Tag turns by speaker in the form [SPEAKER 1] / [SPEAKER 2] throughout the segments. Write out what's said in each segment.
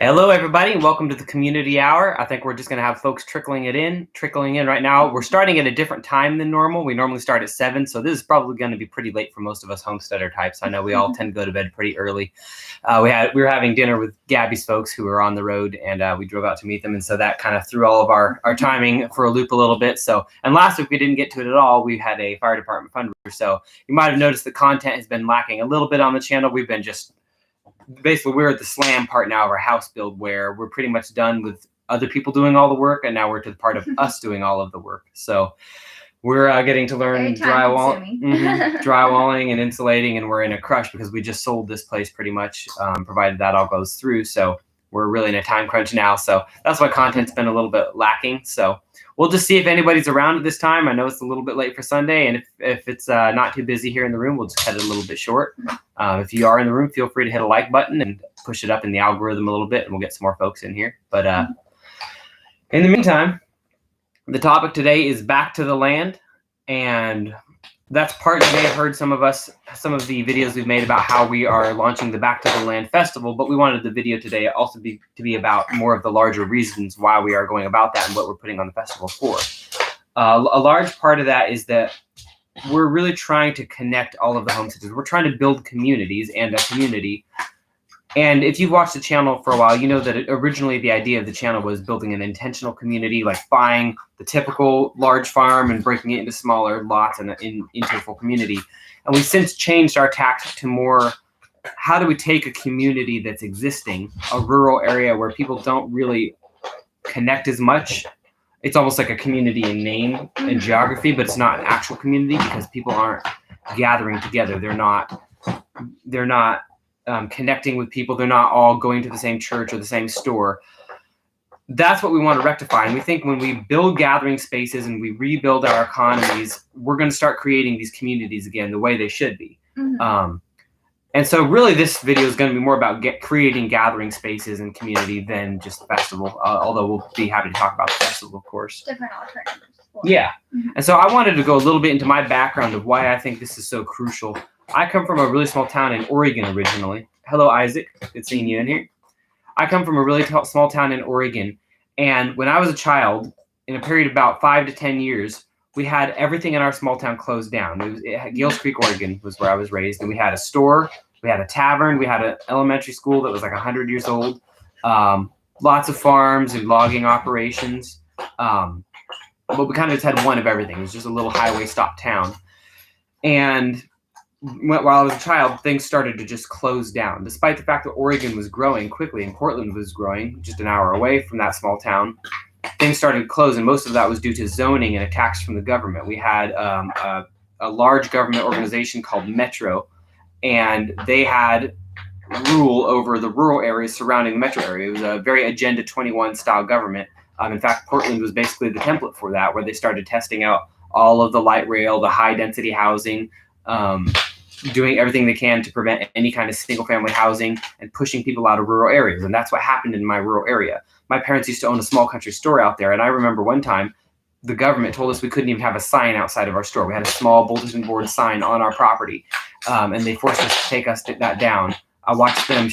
[SPEAKER 1] Hello, everybody, and welcome to the Community Hour. I think we're just going to have folks trickling in right now. We're starting at a different time than normal. We normally start at 7, so this is probably going to be pretty late for most of us homesteader types. I know we all tend to go to bed pretty early. We were having dinner with Gabby's folks who were on the road, and we drove out to meet them, and so that kind of threw all of our timing for a loop a little bit. And last week we didn't get to it at all. We had a fire department fundraiser, so you might have noticed the content has been lacking a little bit on the channel. We've been basically, we're at the slam part now of our house build where we're pretty much done with other people doing all the work, and now we're to the part of us doing all of the work. So we're getting to learn drywalling and insulating, and we're in a crush because we just sold this place pretty much, provided that all goes through. So we're really in a time crunch now. So that's why content's been a little bit lacking. So we'll just see if anybody's around at this time. I know it's a little bit late for Sunday, and if it's not too busy here in the room, we'll just cut it a little bit short. If you are in the room, feel free to hit a like button and push it up in the algorithm a little bit, and we'll get some more folks in here. But in the meantime, the topic today is back to the land, and that's part you may have heard some of the videos we've made about how we are launching the Back to the Land Festival, but we wanted the video today also to be about more of the larger reasons why we are going about that and what we're putting on the festival for. A large part of that is that we're really trying to connect all of the homesteaders. We're trying to build communities and a community. And if you've watched the channel for a while, you know that originally the idea of the channel was building an intentional community, like buying the typical large farm and breaking it into smaller lots and into a full community. And we've since changed our tactic to more, how do we take a community that's existing, a rural area where people don't really connect as much? It's almost like a community in name and geography, but it's not an actual community because people aren't gathering together. They're not connecting with people. They're not all going to the same church or the same store. That's what we want to rectify. And we think when we build gathering spaces and we rebuild our economies, we're going to start creating these communities again the way they should be. Mm-hmm. And so really this video is going to be more about creating gathering spaces and community than just the festival, although we'll be happy to talk about the festival, of course.
[SPEAKER 2] Different alternatives.
[SPEAKER 1] Yeah. Mm-hmm. And so I wanted to go a little bit into my background of why I think this is so crucial. I come from a really small town in Oregon originally. Hello, Isaac. Good seeing you in here. I come from a really small town in Oregon. And when I was a child, in a period of about 5 to 10 years, we had everything in our small town closed down. Gales Creek, Oregon was where I was raised. And we had a store, we had a tavern, we had an elementary school that was like 100 years old, lots of farms and logging operations. But we kind of just had one of everything. It was just a little highway stop town. And while I was a child, things started to just close down. Despite the fact that Oregon was growing quickly and Portland was growing just an hour away from that small town, things started to close, and most of that was due to zoning and attacks from the government. We had a large government organization called Metro, and they had rule over the rural areas surrounding the metro area. It was a very Agenda 21 style government. In fact, Portland was basically the template for that, where they started testing out all of the light rail, the high density housing, doing everything they can to prevent any kind of single family housing and pushing people out of rural areas. And that's what happened in my rural area. My parents used to own a small country store out there. And I remember one time the government told us we couldn't even have a sign outside of our store. We had a small bulletin board sign on our property. And they forced us to take that down. I watched them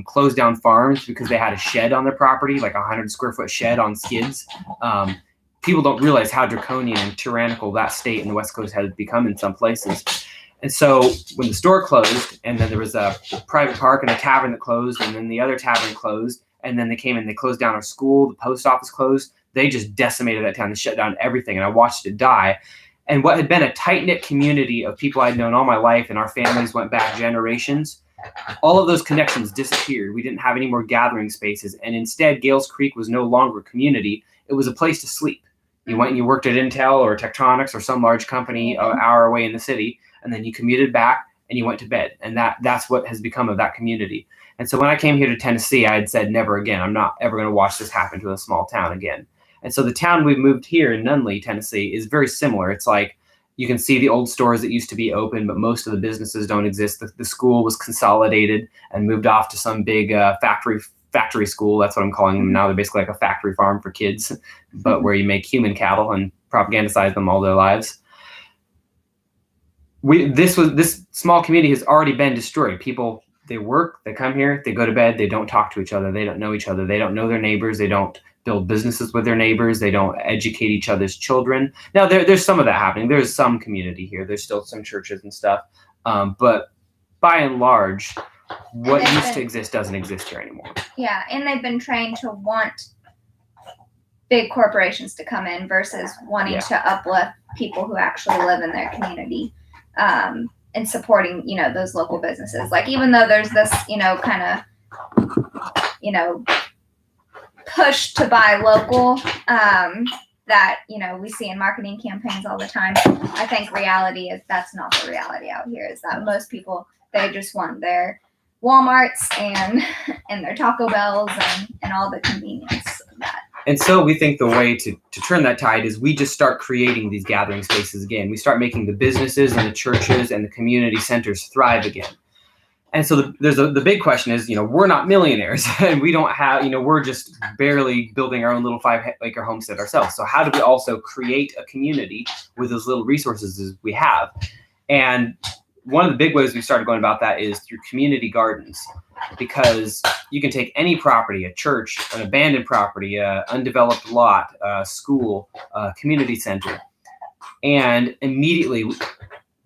[SPEAKER 1] close down farms because they had a shed on their property, like a 100 square foot shed on skids. People don't realize how draconian and tyrannical that state in the West Coast has become in some places. And so when the store closed, and then there was a private park and a tavern that closed, and then the other tavern closed, and then they came and they closed down our school, the post office closed, they just decimated that town. They shut down everything, and I watched it die. And what had been a tight-knit community of people I'd known all my life, and our families went back generations, all of those connections disappeared. We didn't have any more gathering spaces, and instead Gales Creek was no longer a community. It was a place to sleep. You went and you worked at Intel or Tektronix or some large company an hour away in the city, and then you commuted back and you went to bed. And that's what has become of that community. And so when I came here to Tennessee, I had said, never again. I'm not ever going to watch this happen to a small town again. And so the town we moved here in Nunley, Tennessee, is very similar. It's like you can see the old stores that used to be open, but most of the businesses don't exist. The school was consolidated and moved off to some big factory school. That's what I'm calling them now. They're basically like a factory farm for kids, but where you make human cattle and propagandize them all their lives. This small community has already been destroyed. People they work, they come here, they go to bed, they don't talk to each other, they don't know each other, they don't know their neighbors, they don't build businesses with their neighbors, they don't educate each other's children. Now, there's some of that happening. There's some community here. There's still some churches and stuff. But by and large, what used to exist doesn't exist here anymore.
[SPEAKER 2] Yeah, and they've been trained to want big corporations to come in versus wanting to uplift people who actually live in their community, and supporting, those local businesses. Like, even though there's this, kind of, push to buy local, that, we see in marketing campaigns all the time. I think reality is that's not the reality out here, is that most people, they just want their Walmarts and their Taco Bells and all the convenience of that.
[SPEAKER 1] And so we think the way to turn that tide is we just start creating these gathering spaces again. We start making the businesses and the churches and the community centers thrive again. And so the big question is, we're not millionaires and we don't have, we're just barely building our own little 5-acre homestead ourselves. So how do we also create a community with those little resources as we have? And one of the big ways we started going about that is through community gardens, because you can take any property, a church, an abandoned property, an undeveloped lot, a school, a community center, and immediately,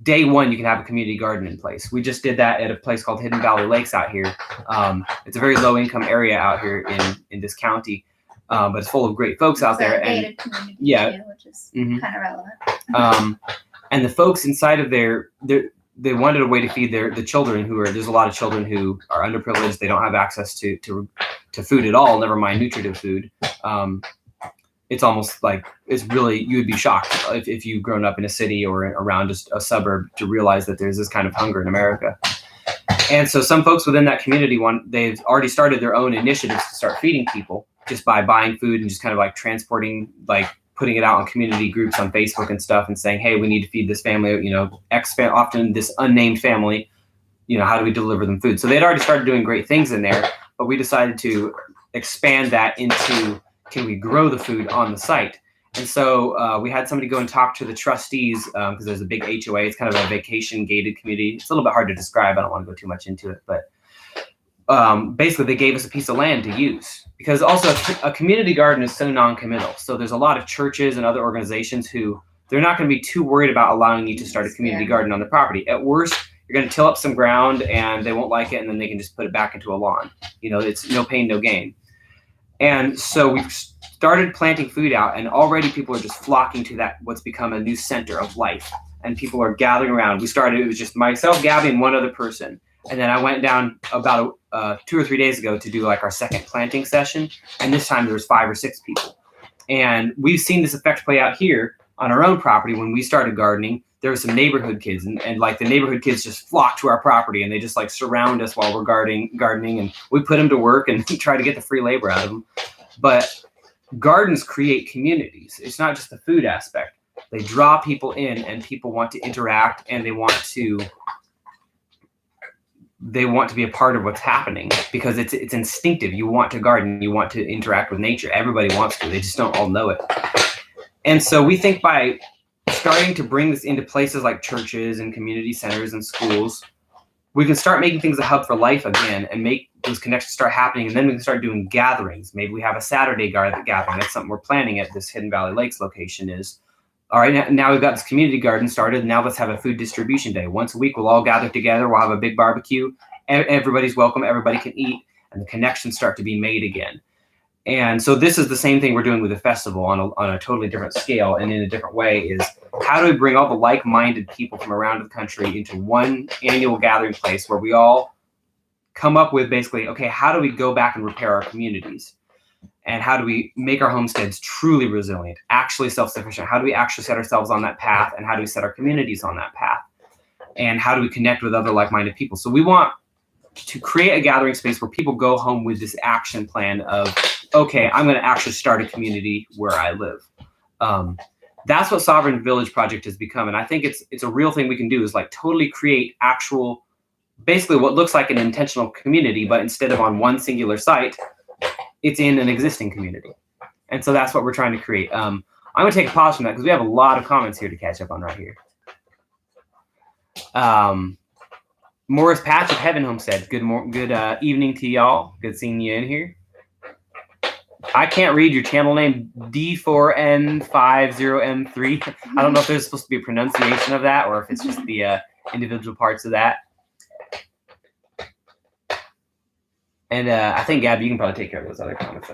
[SPEAKER 1] day one, you can have a community garden in place. We just did that at a place called Hidden Valley Lakes out here. It's a very low-income area out here in this county, but it's full of great folks out there.
[SPEAKER 2] And community too, which is kind of relevant.
[SPEAKER 1] And the folks inside of there, they wanted a way to feed the children there's a lot of children who are underprivileged. They don't have access to food at all, never mind nutritive food. It's almost like you would be shocked if you've grown up in a city or around just a suburb to realize that there's this kind of hunger in America. And so some folks within that community, they've already started their own initiatives to start feeding people just by buying food and just kind of like transporting, like putting it out in community groups on Facebook and stuff and saying, hey, we need to feed this family, often this unnamed family, how do we deliver them food? So they'd already started doing great things in there, but we decided to expand that into, can we grow the food on the site? And so we had somebody go and talk to the trustees, because there's a big HOA. It's kind of a vacation gated community. It's a little bit hard to describe. I don't want to go too much into it, but basically they gave us a piece of land to use, because also a community garden is so non-committal. So there's a lot of churches and other organizations who they're not going to be too worried about allowing you to start a community garden on the property. At worst, you're going to till up some ground and they won't like it, and then they can just put it back into a lawn. It's no pain, no gain. And so we've started planting food out, and already people are just flocking to that, what's become a new center of life. And people are gathering around. It was just myself, Gabby, and one other person. And then I went down about 2 or 3 days ago to do like our second planting session. And this time there was 5 or 6 people. And we've seen this effect play out here on our own property. When we started gardening, there were some neighborhood kids, and like the neighborhood kids just flock to our property and they just like surround us while we're gardening, and we put them to work and try to get the free labor out of them. But gardens create communities. It's not just the food aspect. They draw people in, and people want to interact, and they want to be a part of what's happening, because it's instinctive. You want to garden, you want to interact with nature. Everybody wants to, they just don't all know it. And so we think by starting to bring this into places like churches and community centers and schools, we can start making things a hub for life again and make those connections start happening. And then we can start doing gatherings. Maybe we have a Saturday gathering. That's something we're planning at this Hidden Valley Lakes location is, all right, now we've got this community garden started. Now let's have a food distribution day. Once a week, we'll all gather together. We'll have a big barbecue. Everybody's welcome. Everybody can eat, and the connections start to be made again. And so this is the same thing we're doing with the festival on a totally different scale and in a different way, is how do we bring all the like-minded people from around the country into one annual gathering place where we all come up with basically, okay, how do we go back and repair our communities? And how do we make our homesteads truly resilient, actually self-sufficient? How do we actually set ourselves on that path? And how do we set our communities on that path? And how do we connect with other like-minded people? So we want to create a gathering space where people go home with this action plan of, okay, I'm going to actually start a community where I live. That's what Sovereign Village Project has become. And I think it's a real thing we can do, is like totally create actual, basically what looks like an intentional community, but instead of on one singular site, it's in an existing community. And so that's what we're trying to create. I'm going to take a pause from that because we have a lot of comments here to catch up on right here. Morris Patch of Heaven Homesteads. Good evening to y'all. Good seeing you in here. I can't read your channel name, D4N50M3. I don't know if there's supposed to be a pronunciation of that or if it's just the individual parts of that. And I think, Gab, you can probably take care of those other comments.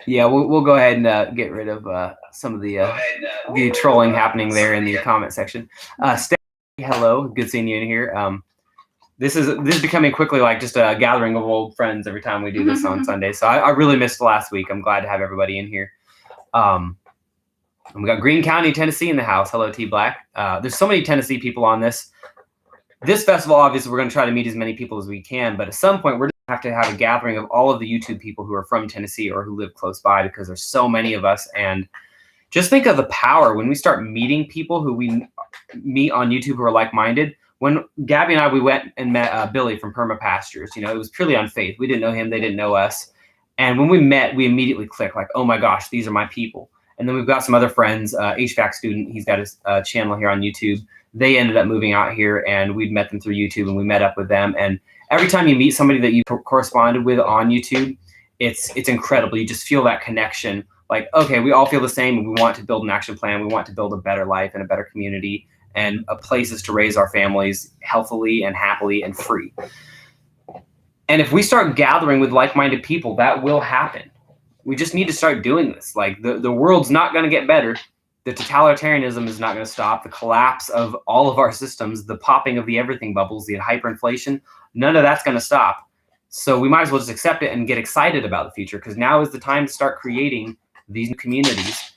[SPEAKER 1] Yeah, we'll go ahead and get rid of some of the trolling happening there in the comment section. Stephanie, hello, good seeing you in here. This is becoming quickly like just a gathering of old friends every time we do this on Sunday. So I really missed last week. I'm glad to have everybody in here. And we got Greene County, Tennessee in the house. Hello, T Black. There's so many Tennessee people on this. This festival, obviously, we're going to try to meet as many people as we can. But at some point, we're going to have a gathering of all of the YouTube people who are from Tennessee or who live close by because there's so many of us. And just think of the power when we start meeting people who we meet on YouTube who are like-minded. When Gabby and we went and met Billy from Permapastures, it was purely on faith. We didn't know him. They didn't know us. And when we met, we immediately clicked like, oh my gosh, these are my people. And then we've got some other friends, HVAC student. He's got his channel here on YouTube. They ended up moving out here and we'd met them through YouTube and we met up with them. And every time you meet somebody that you corresponded with on YouTube, it's incredible. You just feel that connection. Like, okay, we all feel the same and we want to build an action plan. We want to build a better life and a better community and places to raise our families healthily and happily and free. And if we start gathering with like-minded people, that will happen. We just need to start doing this. Like the world's not going to get better. The totalitarianism is not going to stop. The collapse of all of our systems, the popping of the everything bubbles, the hyperinflation, none of that's going to stop. So we might as well just accept it and get excited about the future because now is the time to start creating these new communities.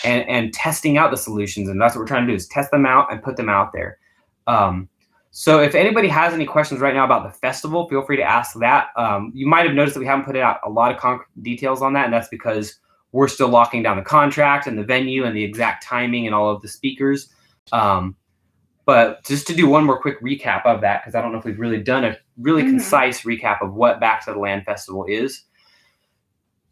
[SPEAKER 1] And testing out the solutions. And that's what we're trying to do is test them out and put them out there. So if anybody has any questions right now about the festival, feel free to ask that. You might have noticed that we haven't put out a lot of concrete details on that. And that's because we're still locking down the contract and the venue and the exact timing and all of the speakers. But just to do one more quick recap of that, because I don't know if we've really done a really concise recap of what Back to the Land Festival is.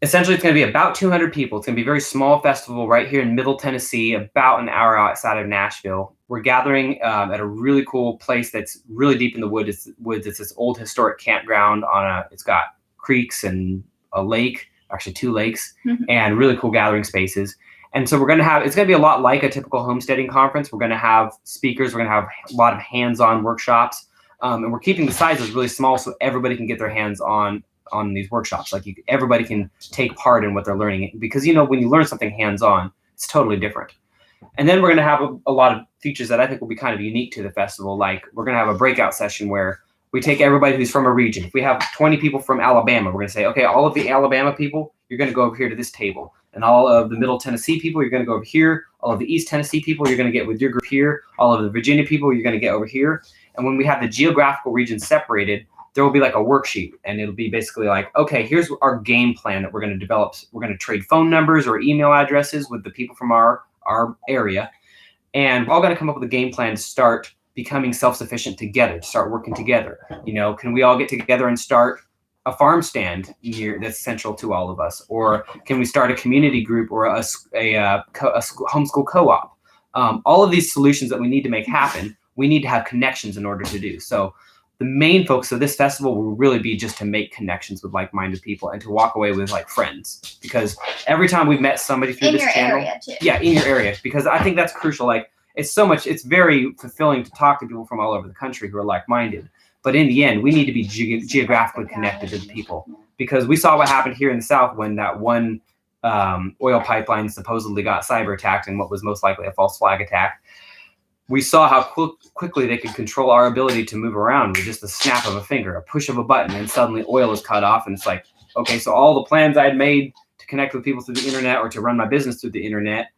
[SPEAKER 1] Essentially, it's going to be about 200 people. It's going to be a very small festival right here in Middle Tennessee, about an hour outside of Nashville. We're gathering at a really cool place that's really deep in the woods. It's this old historic campground it's got creeks and a lake, actually 2 lakes, and really cool gathering spaces. And so it's going to be a lot like a typical homesteading conference. We're going to have speakers. We're going to have a lot of hands-on workshops. And we're keeping the sizes really small so everybody can get their hands on these workshops. Like everybody can take part in what they're learning because, when you learn something hands-on, it's totally different. And then we're going to have a lot of features that I think will be kind of unique to the festival. Like we're going to have a breakout session where we take everybody who's from a region. If we have 20 people from Alabama, we're going to say, okay, all of the Alabama people, you're going to go over here to this table. And all of the Middle Tennessee people, you're going to go over here. All of the East Tennessee people, you're going to get with your group here. All of the Virginia people, you're going to get over here. And when we have the geographical regions separated, there will be like a worksheet and it'll be basically like, okay, here's our game plan that we're going to develop. We're going to trade phone numbers or email addresses with the people from our area. And we're all going to come up with a game plan to start becoming self-sufficient together, to start working together. Can we all get together and start a farm stand that's central to all of us? Or can we start a community group or a homeschool co-op? All of these solutions that we need to make happen, we need to have connections in order to do. So the main focus of this festival will really be just to make connections with like-minded people and to walk away with like friends. Because every time we've met somebody through this channel, in your area, because I think that's crucial. Like it's very fulfilling to talk to people from all over the country who are like-minded. But in the end, we need to be geographically connected to the people because we saw what happened here in the South when that one oil pipeline supposedly got cyber attacked and what was most likely a false flag attack. We saw how quickly they could control our ability to move around with just the snap of a finger, a push of a button, and suddenly oil is cut off. And it's like, okay, so all the plans I'd made to connect with people through the internet or to run my business through the internet,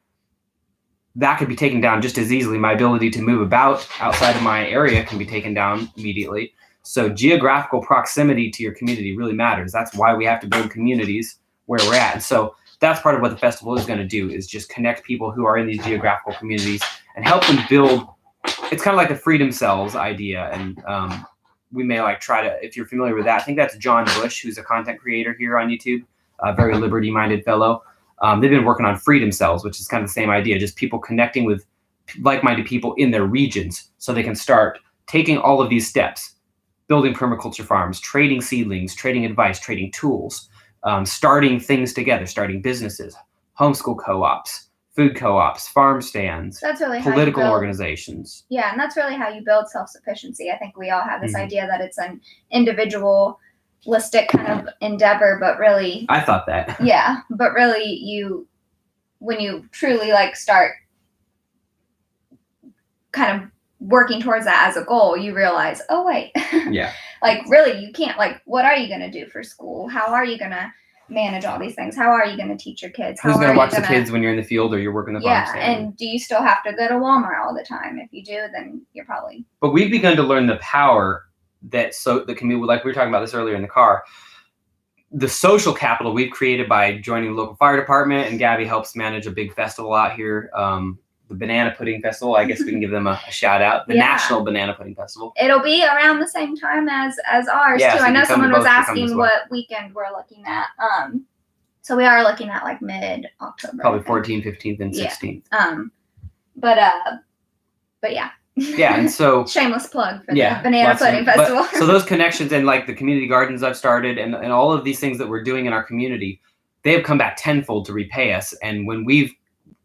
[SPEAKER 1] that could be taken down just as easily. My ability to move about outside of my area can be taken down immediately. So geographical proximity to your community really matters. That's why we have to build communities where we're at. And so that's part of what the festival is going to do, is just connect people who are in these geographical communities and help them build. It's kind of like the freedom cells idea. And we may try to, if you're familiar with that, I think that's John Bush, who's a content creator here on YouTube, a very liberty-minded fellow. They've been working on freedom cells, which is kind of the same idea, just people connecting with like-minded people in their regions so they can start taking all of these steps, building permaculture farms, trading seedlings, trading advice, trading tools, starting things together, starting businesses, homeschool co-ops, food co-ops, farm stands,
[SPEAKER 2] That's really
[SPEAKER 1] political
[SPEAKER 2] how you build,
[SPEAKER 1] organizations.
[SPEAKER 2] Yeah, and that's really how you build self-sufficiency. I think we all have this
[SPEAKER 1] Mhm.
[SPEAKER 2] idea that it's an individualistic kind of endeavor, but really,
[SPEAKER 1] I thought that.
[SPEAKER 2] yeah, but really when you truly like start kind of working towards that as a goal, you realize, oh wait,
[SPEAKER 1] Yeah.
[SPEAKER 2] like really you can't, like, what are you going to do for school? How are you going to manage all these things? How are you going to teach your kids?
[SPEAKER 1] Who's
[SPEAKER 2] How
[SPEAKER 1] going
[SPEAKER 2] are
[SPEAKER 1] to watch
[SPEAKER 2] you
[SPEAKER 1] the kids when you're in the field or you're working the farm
[SPEAKER 2] Yeah,
[SPEAKER 1] stand?
[SPEAKER 2] and do you still have to go to Walmart all the time? If you do, then you're probably.
[SPEAKER 1] But we've begun to learn the power that the community, like we were talking about this earlier in the car, the social capital we've created by joining the local fire department, and Gabby helps manage a big festival out here, the Banana Pudding Festival. I guess we can give them a shout out. The National Banana Pudding Festival.
[SPEAKER 2] It'll be around the same time as ours
[SPEAKER 1] Yeah,
[SPEAKER 2] too.
[SPEAKER 1] so
[SPEAKER 2] I know someone was
[SPEAKER 1] both,
[SPEAKER 2] asking what weekend we're looking at. So we are looking at like mid-October.
[SPEAKER 1] Probably 14th, 15th, and 16th.
[SPEAKER 2] But yeah.
[SPEAKER 1] Yeah, and so
[SPEAKER 2] shameless plug for the Banana Pudding Festival.
[SPEAKER 1] So those connections and like the community gardens I've started and all of these things that we're doing in our community, they have come back tenfold to repay us. And when we've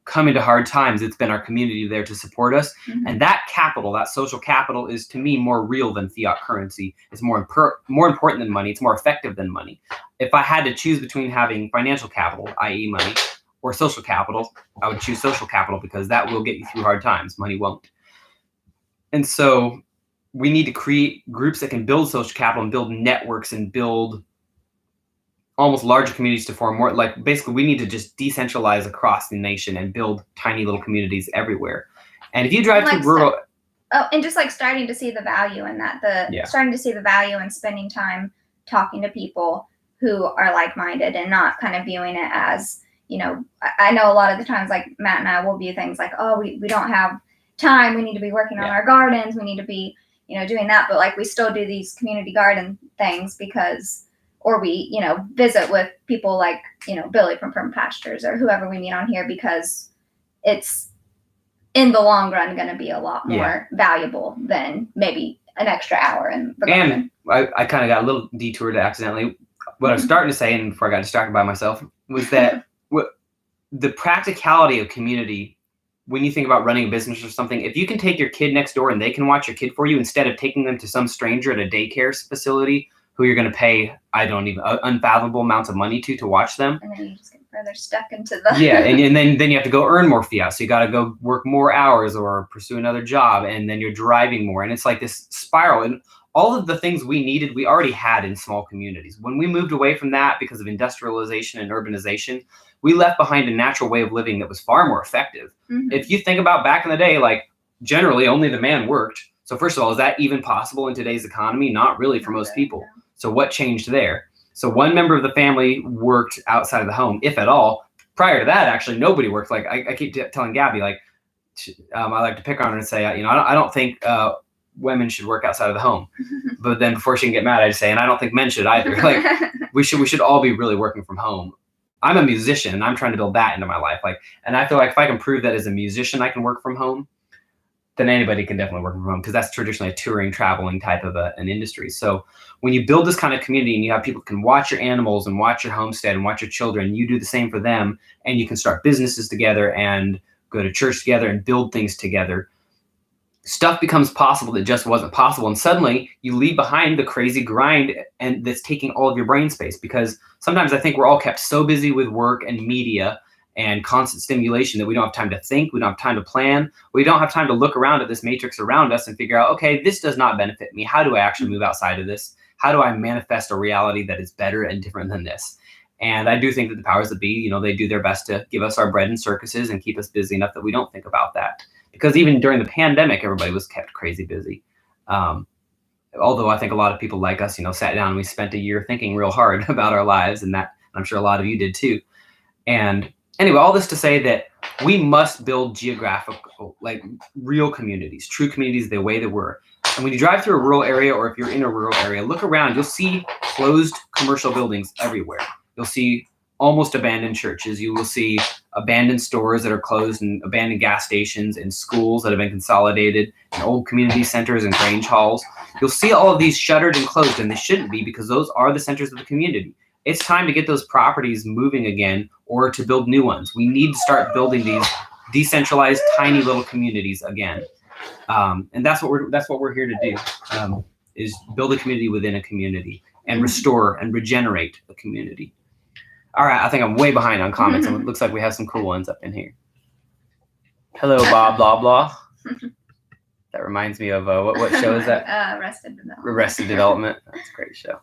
[SPEAKER 1] come into hard times, it's been our community there to support us. Mm-hmm. And that capital, that social capital, is to me more real than fiat currency. It's more important than money. It's more effective than money. If I had to choose between having financial capital, i.e. money, or social capital, I would choose social capital because that will get you through hard times. Money won't. And so we need to create groups that can build social capital and build networks and build almost larger communities to form more. Like basically we need to just decentralize across the nation and build tiny little communities everywhere. And if you drive through rural.
[SPEAKER 2] And just like starting to see the value in that, starting to see the value in spending time talking to people who are like-minded and not kind of viewing it as, you know, I know a lot of the times like Matt and I will view things like, oh, we don't have time, we need to be working on our gardens, we need to be, you know, doing that, but like we still do these community garden things because, or we, you know, visit with people like, you know, Billy from Permaculture or whoever we meet on here because it's in the long run going to be a lot more valuable than maybe an extra hour in the garden.
[SPEAKER 1] And I kind of got a little detoured accidentally. What I was starting to say, and before I got distracted by myself, was that the practicality of community. When you think about running a business or something, if you can take your kid next door and they can watch your kid for you instead of taking them to some stranger at a daycare facility who you're going to pay, unfathomable amounts of money to watch them.
[SPEAKER 2] And then you just get further stuck into the.
[SPEAKER 1] Yeah, and then you have to go earn more fiat. So you got to go work more hours or pursue another job, and then you're driving more. And it's like this spiral. And all of the things we needed, we already had in small communities. When we moved away from that because of industrialization and urbanization, we left behind a natural way of living that was far more effective. Mm-hmm. If you think about back in the day, like generally only the man worked. So first of all, is that even possible in today's economy? Not really for most people. No. So what changed there? So one member of the family worked outside of the home, if at all. Prior to that, actually, nobody worked. Like I keep telling Gabby, like I like to pick on her and say, I don't think women should work outside of the home. But then before she can get mad, I just say, and I don't think men should either. Like we should all be really working from home. I'm a musician and I'm trying to build that into my life. And I feel like if I can prove that as a musician, I can work from home, then anybody can definitely work from home because that's traditionally a touring, traveling type of an industry. So when you build this kind of community and you have people who can watch your animals and watch your homestead and watch your children, you do the same for them, and you can start businesses together and go to church together and build things together. Stuff becomes possible that just wasn't possible. And suddenly you leave behind the crazy grind and that's taking all of your brain space, because sometimes I think we're all kept so busy with work and media and constant stimulation that we don't have time to think. We don't have time to plan. We don't have time to look around at this matrix around us and figure out, okay, this does not benefit me. How do I actually move outside of this? How do I manifest a reality that is better and different than this? And I do think that the powers that be, they do their best to give us our bread and circuses and keep us busy enough that we don't think about that. Because even during the pandemic, everybody was kept crazy busy. Although I think a lot of people like us, sat down and we spent a year thinking real hard about our lives, and that I'm sure a lot of you did too. And anyway, all this to say that we must build geographical, real communities, true communities the way they were. And when you drive through a rural area, or if you're in a rural area, look around, you'll see closed commercial buildings everywhere. You'll see almost abandoned churches. You will see abandoned stores that are closed and abandoned gas stations and schools that have been consolidated and old community centers and Grange halls. You'll see all of these shuttered and closed, and they shouldn't be because those are the centers of the community. It's time to get those properties moving again or to build new ones. We need to start building these decentralized, tiny little communities again. And that's what we're here to do, is build a community within a community and restore and regenerate a community. All right, I think I'm way behind on comments. It looks like we have some cool ones up in here. Hello, Bob, blah, blah. That reminds me of, what show is that?
[SPEAKER 2] Arrested Development.
[SPEAKER 1] Arrested Development. That's a great show.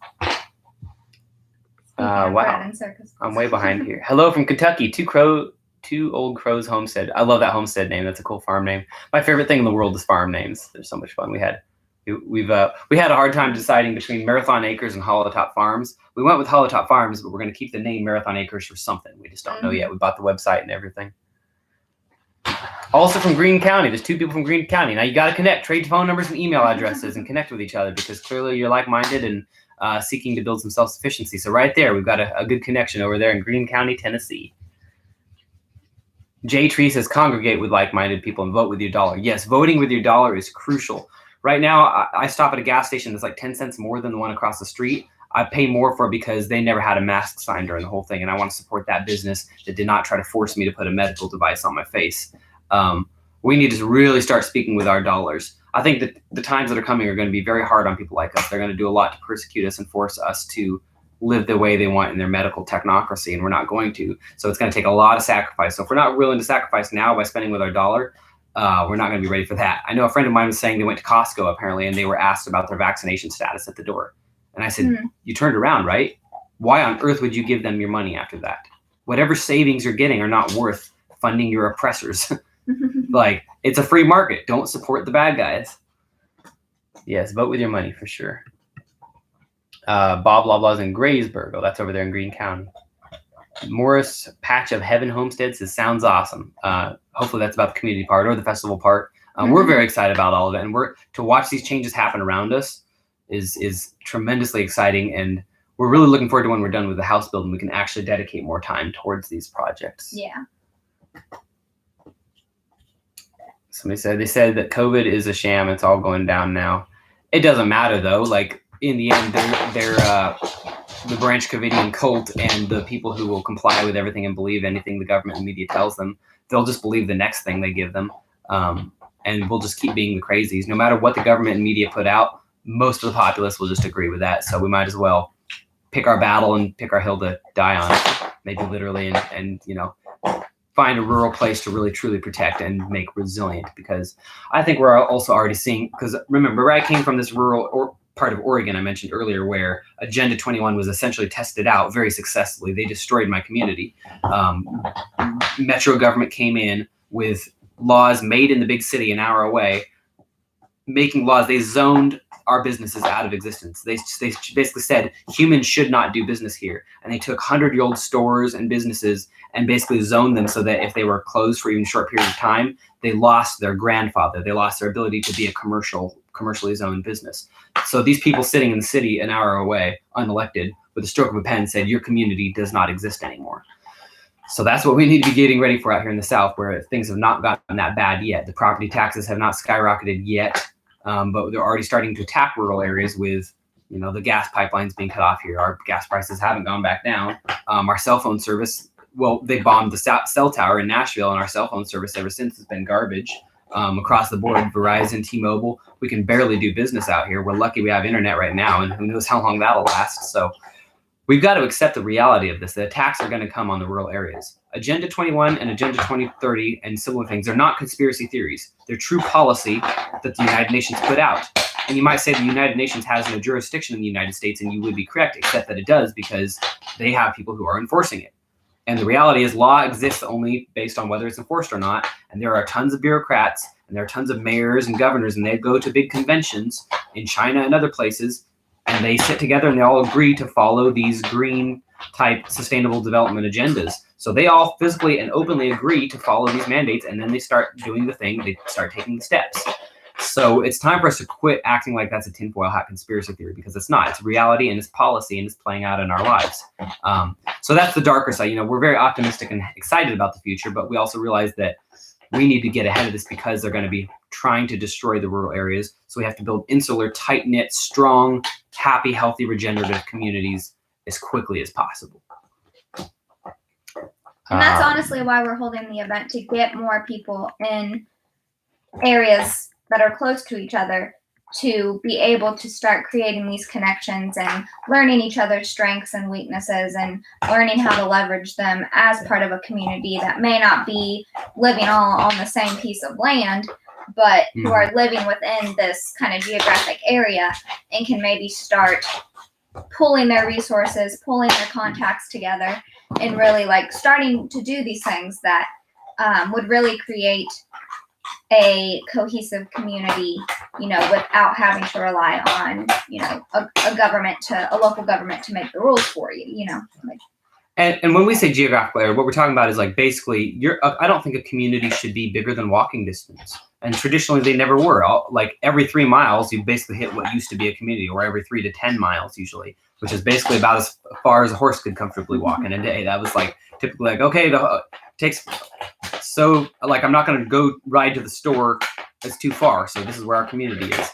[SPEAKER 1] Wow, I'm way behind here. Hello from Kentucky, Two Old Crows Homestead. I love that homestead name. That's a cool farm name. My favorite thing in the world is farm names. They're so much fun. We had a hard time deciding between Marathon Acres and Hollow Top Farms. We went with Hollow Top Farms, but we're going to keep the name Marathon Acres for something. We just don't know yet. We bought the website and everything. Also from Greene County. There's 2 people from Greene County. Now you got to connect, trade phone numbers and email addresses and connect with each other because clearly you're like-minded and seeking to build some self-sufficiency. So right there, we've got a good connection over there in Greene County, Tennessee. J Tree says congregate with like-minded people and vote with your dollar. Yes, voting with your dollar is crucial. Right now, I stop at a gas station that's like 10 cents more than the one across the street. I pay more for it because they never had a mask sign during the whole thing, and I want to support that business that did not try to force me to put a medical device on my face. We need to really start speaking with our dollars. I think that the times that are coming are going to be very hard on people like us. They're going to do a lot to persecute us and force us to live the way they want in their medical technocracy, and we're not going to. So it's going to take a lot of sacrifice. So if we're not willing to sacrifice now by spending with our dollar, we're not going to be ready for that. I know a friend of mine was saying they went to Costco apparently, and they were asked about their vaccination status at the door. And I said, you turned around, right? Why on earth would you give them your money after that? Whatever savings you're getting are not worth funding your oppressors. Like, it's a free market. Don't support the bad guys. Yes, vote with your money for sure. Bob Loblaw's in Graysburg. Oh, that's over there in Greene County. Morris Patch of Heaven Homesteads says, sounds awesome. Hopefully that's about the community part or the festival part. We're very excited about all of it. And to watch these changes happen around us is tremendously exciting. And we're really looking forward to when we're done with the house building, we can actually dedicate more time towards these projects. Yeah. They said that COVID is a sham. It's all going down now. It doesn't matter though. Like in the end, they're the Branch Covidian cult and the people who will comply with everything and believe anything the government and media tells them. They'll just believe the next thing they give them. And we'll just keep being the crazies. No matter what the government and media put out, most of the populace will just agree with that. So we might as well pick our battle and pick our hill to die on, maybe literally, and find a rural place to really truly protect and make resilient, because I think we're also already seeing, because remember, I came from this rural part of Oregon I mentioned earlier where Agenda 21 was essentially tested out very successfully. They destroyed my community. Metro government came in with laws made in the big city an hour away, making laws. They zoned our businesses out of existence. They basically said humans should not do business here. And they took 100-year-old stores and businesses and basically zoned them so that if they were closed for even a short period of time, they lost their grandfather. They lost their ability to be a commercially zoned business. So these people sitting in the city an hour away, unelected, with a stroke of a pen said, your community does not exist anymore. So that's what we need to be getting ready for out here in the South, where things have not gotten that bad yet. The property taxes have not skyrocketed yet. But they're already starting to attack rural areas with, the gas pipelines being cut off here. Our gas prices haven't gone back down. Our cell phone service, they bombed the cell tower in Nashville, and our cell phone service ever since has been garbage across the board. Verizon, T-Mobile, we can barely do business out here. We're lucky we have internet right now, and who knows how long that'll last. So we've got to accept the reality of this. The attacks are going to come on the rural areas. Agenda 21 and Agenda 2030 and similar things are not conspiracy theories. They're true policy that the United Nations put out. And you might say the United Nations has no jurisdiction in the United States, and you would be correct, except that it does, because they have people who are enforcing it. And the reality is law exists only based on whether it's enforced or not. And there are tons of bureaucrats, and there are tons of mayors and governors, and they go to big conventions in China and other places, and they sit together and they all agree to follow these green type sustainable development agendas. So they all physically and openly agree to follow these mandates, and then they start doing the thing, they start taking the steps. So it's time for us to quit acting like that's a tinfoil hat conspiracy theory, because it's not. It's reality and it's policy and it's playing out in our lives. So that's the darker side. We're very optimistic and excited about the future, but we also realize that we need to get ahead of this because they're going to be trying to destroy the rural areas. So we have to build insular, tight-knit, strong, happy, healthy, regenerative communities as quickly as possible.
[SPEAKER 2] And that's honestly why we're holding the event, to get more people in areas that are close to each other to be able to start creating these connections and learning each other's strengths and weaknesses and learning how to leverage them as part of a community that may not be living all on the same piece of land, but who are living within this kind of geographic area and can maybe start pulling their resources, pulling their contacts together, and really like starting to do these things that would really create a cohesive community, without having to rely on, a local government to make the rules for you,
[SPEAKER 1] And when we say geographical area, what we're talking about is like basically, I don't think a community should be bigger than walking distance. And traditionally, they never were. Like every 3 miles, you basically hit what used to be a community, or every 3 to 10 miles usually, which is basically about as far as a horse could comfortably walk in a day. That was like typically like, okay, takes. So like, I'm not going to go ride to the store. It's too far. So this is where our community is.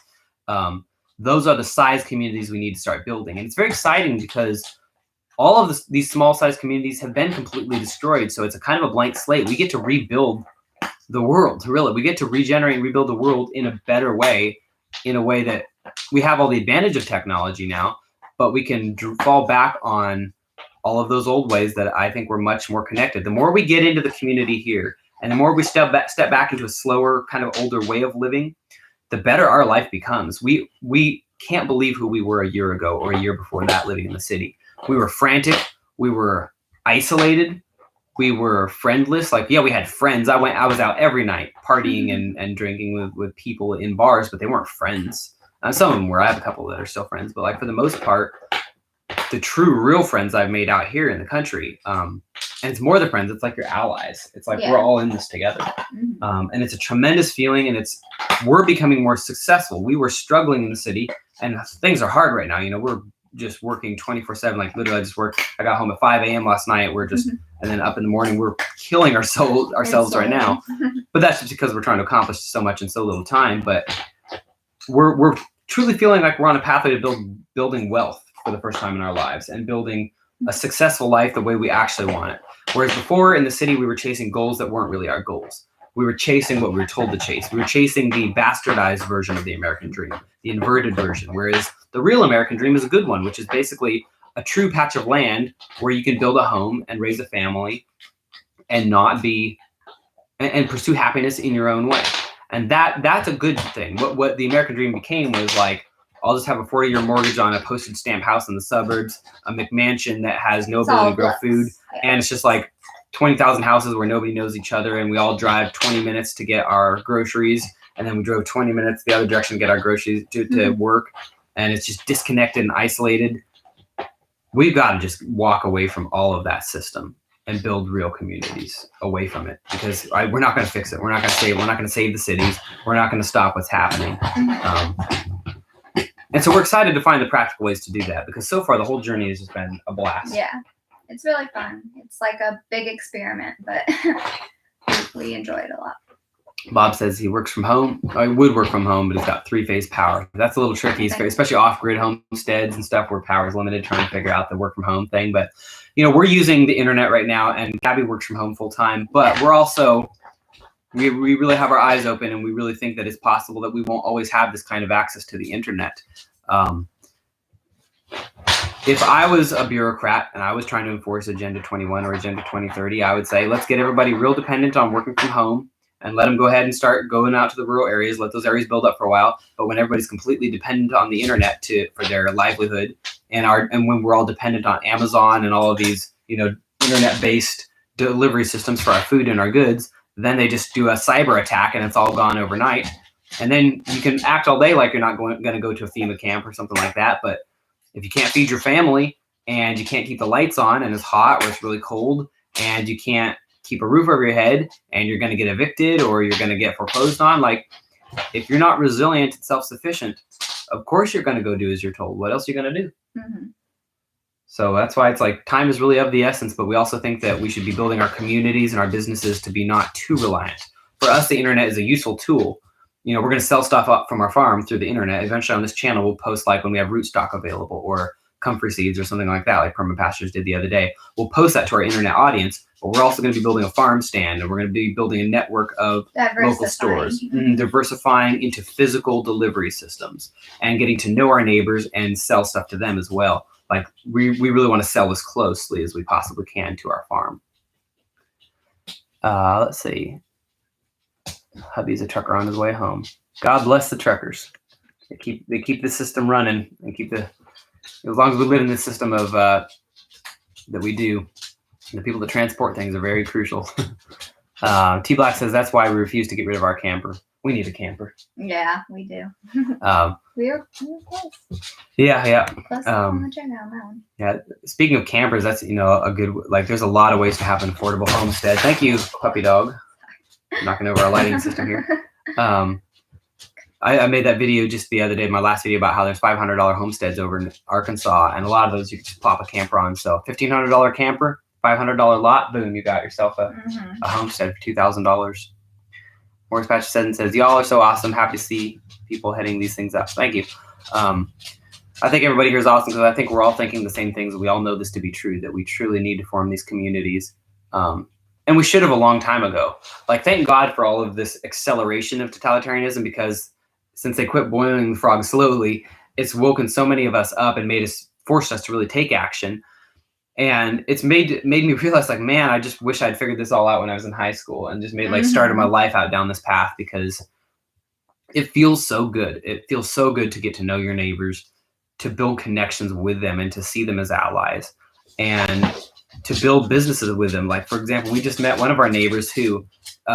[SPEAKER 1] Those are the size communities we need to start building. And it's very exciting because all of these small size communities have been completely destroyed. So it's a kind of a blank slate. We get to rebuild the world, really. We get to regenerate and rebuild the world in a better way, in a way that we have all the advantage of technology now, but we can fall back on all of those old ways that I think we're much more connected. The more we get into the community here, and the more we step back into a slower, kind of older way of living, the better our life becomes. We can't believe who we were a year ago or a year before that living in the city. We were frantic. We were isolated. We were friendless. Like, yeah, we had friends. I was out every night partying and drinking with people in bars, but they weren't friends. Some of them were. I have a couple that are still friends, but like for the most part, the true, real friends I've made out here in the country, and it's more than friends. It's like your allies. It's like we're all in this together, and it's a tremendous feeling. And we're becoming more successful. We were struggling in the city, and things are hard right now. We're just working 24/7. Like literally, I just worked. I got home at 5 a.m. last night. We're just, and then up in the morning, we're killing ourselves right now. But that's just because we're trying to accomplish so much in so little time. But we're truly feeling like we're on a pathway to building wealth for the first time in our lives and building a successful life the way we actually want it. Whereas before in the city, we were chasing goals that weren't really our goals. We were chasing what we were told to chase. We were chasing the bastardized version of the American dream, the inverted version, whereas the real American dream is a good one, which is basically a true patch of land where you can build a home and raise a family and and pursue happiness in your own way. And that's a good thing. What the American dream became was like, I'll just have a 40-year mortgage on a postage stamp house in the suburbs, a McMansion that has no ability to grow food. And it's just like 20,000 houses where nobody knows each other. And we all drive 20 minutes to get our groceries. And then we drove 20 minutes the other direction to get our groceries to work. And it's just disconnected and isolated. We've got to just walk away from all of that system and build real communities away from it, because we're not going to fix it. We're not going to save the cities. We're not going to stop what's happening. And so we're excited to find the practical ways to do that, because so far the whole journey has just been a blast.
[SPEAKER 2] Yeah, it's really fun. It's like a big experiment, but we enjoy it a lot.
[SPEAKER 1] Bob says he works from home. He would work from home, but he's got 3-phase power. That's a little tricky, especially off-grid homesteads and stuff where power is limited, trying to figure out the work from home thing. But, we're using the internet right now, and Gabby works from home full time, but we're also, we really have our eyes open, and we really think that it's possible that we won't always have this kind of access to the internet. If I was a bureaucrat and I was trying to enforce Agenda 21 or Agenda 2030, I would say, let's get everybody real dependent on working from home and let them go ahead and start going out to the rural areas, let those areas build up for a while. But when everybody's completely dependent on the internet for their livelihood, and when we're all dependent on Amazon and all of these, internet-based delivery systems for our food and our goods, then they just do a cyber attack and it's all gone overnight. And then you can act all day like you're not going to go to a FEMA camp or something like that. But if you can't feed your family and you can't keep the lights on and it's hot or it's really cold and you can't keep a roof over your head and you're going to get evicted or you're going to get foreclosed on, like if you're not resilient and self-sufficient, of course you're going to go do as you're told. What else are you going to do?
[SPEAKER 2] Mm-hmm.
[SPEAKER 1] So that's why it's like time is really of the essence, but we also think that we should be building our communities and our businesses to be not too reliant. For us, the internet is a useful tool. You know, we're going to sell stuff up from our farm through the internet. Eventually on this channel, we'll post like when we have rootstock available or comfrey seeds or something like that, like Permapastures did the other day. We'll post that to our internet audience, but we're also going to be building a farm stand, and we're going to be building a network of local stores, diversifying into physical delivery systems and getting to know our neighbors and sell stuff to them as well. Like we really want to sell as closely as we possibly can to our farm. Let's see. Hubby's a trucker on his way home. God bless the truckers. They keep the system running and keep the, as long as we live in this system of that we do, the people that transport things are very crucial. T Black says that's why we refuse to get rid of our camper. We need a camper.
[SPEAKER 2] Yeah, we do. We're close.
[SPEAKER 1] Yeah.
[SPEAKER 2] Close on the trigger on that one.
[SPEAKER 1] Yeah. Speaking of campers, that's a good, like there's a lot of ways to have an affordable homestead. Thank you, puppy dog. Knocking over our lighting system here. I made that video just the other day, my last video, about how there's $500 homesteads over in Arkansas, and a lot of those you can just plop a camper on. So $1,500 camper, $500 lot, boom, you got yourself a homestead for $2,000. Morris Patch says, y'all are so awesome. Happy to see people heading these things up. Thank you. I think everybody here is awesome because I think we're all thinking the same things. We all know this to be true, that we truly need to form these communities. And we should have a long time ago. Like, thank God for all of this acceleration of totalitarianism, because since they quit boiling the frog slowly, it's woken so many of us up and forced us to really take action. And it's made me realize, like, man, I just wish I'd figured this all out when I was in high school and just started my life out down this path, because it feels so good. It feels so good to get to know your neighbors, to build connections with them and to see them as allies, and to build businesses with them. Like, for example, we just met one of our neighbors who,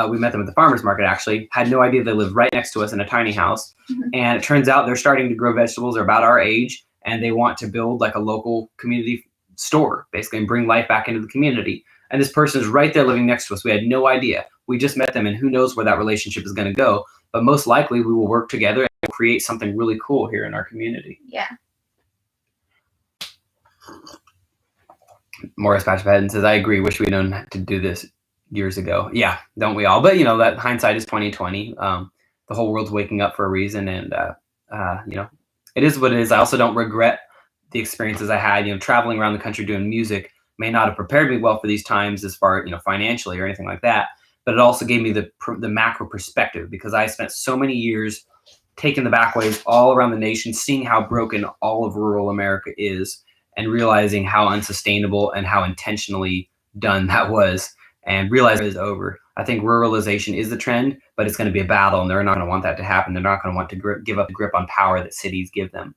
[SPEAKER 1] we met them at the farmer's market, actually, had no idea they lived right next to us in a tiny house. And it turns out they're starting to grow vegetables. They're about our age, and they want to build like a local community store, basically, and bring life back into the community. And this person is right there living next to us. We had no idea. We just met them, and who knows where that relationship is going to go. But most likely we will work together and create something really cool here in our community.
[SPEAKER 2] Yeah.
[SPEAKER 1] Morris Patchhead says, I agree. Wish we'd known to do this years ago. Yeah, don't we all? But that hindsight is 2020. The whole world's waking up for a reason, and it is what it is. I also don't regret the experiences I had. Traveling around the country doing music may not have prepared me well for these times as far financially or anything like that. But it also gave me the macro perspective, because I spent so many years taking the back ways all around the nation, seeing how broken all of rural America is, and realizing how unsustainable and how intentionally done that was, and realize it is over. I think ruralization is the trend, but it's going to be a battle, and they're not going to want that to happen. They're not going to want to give up the grip on power that cities give them.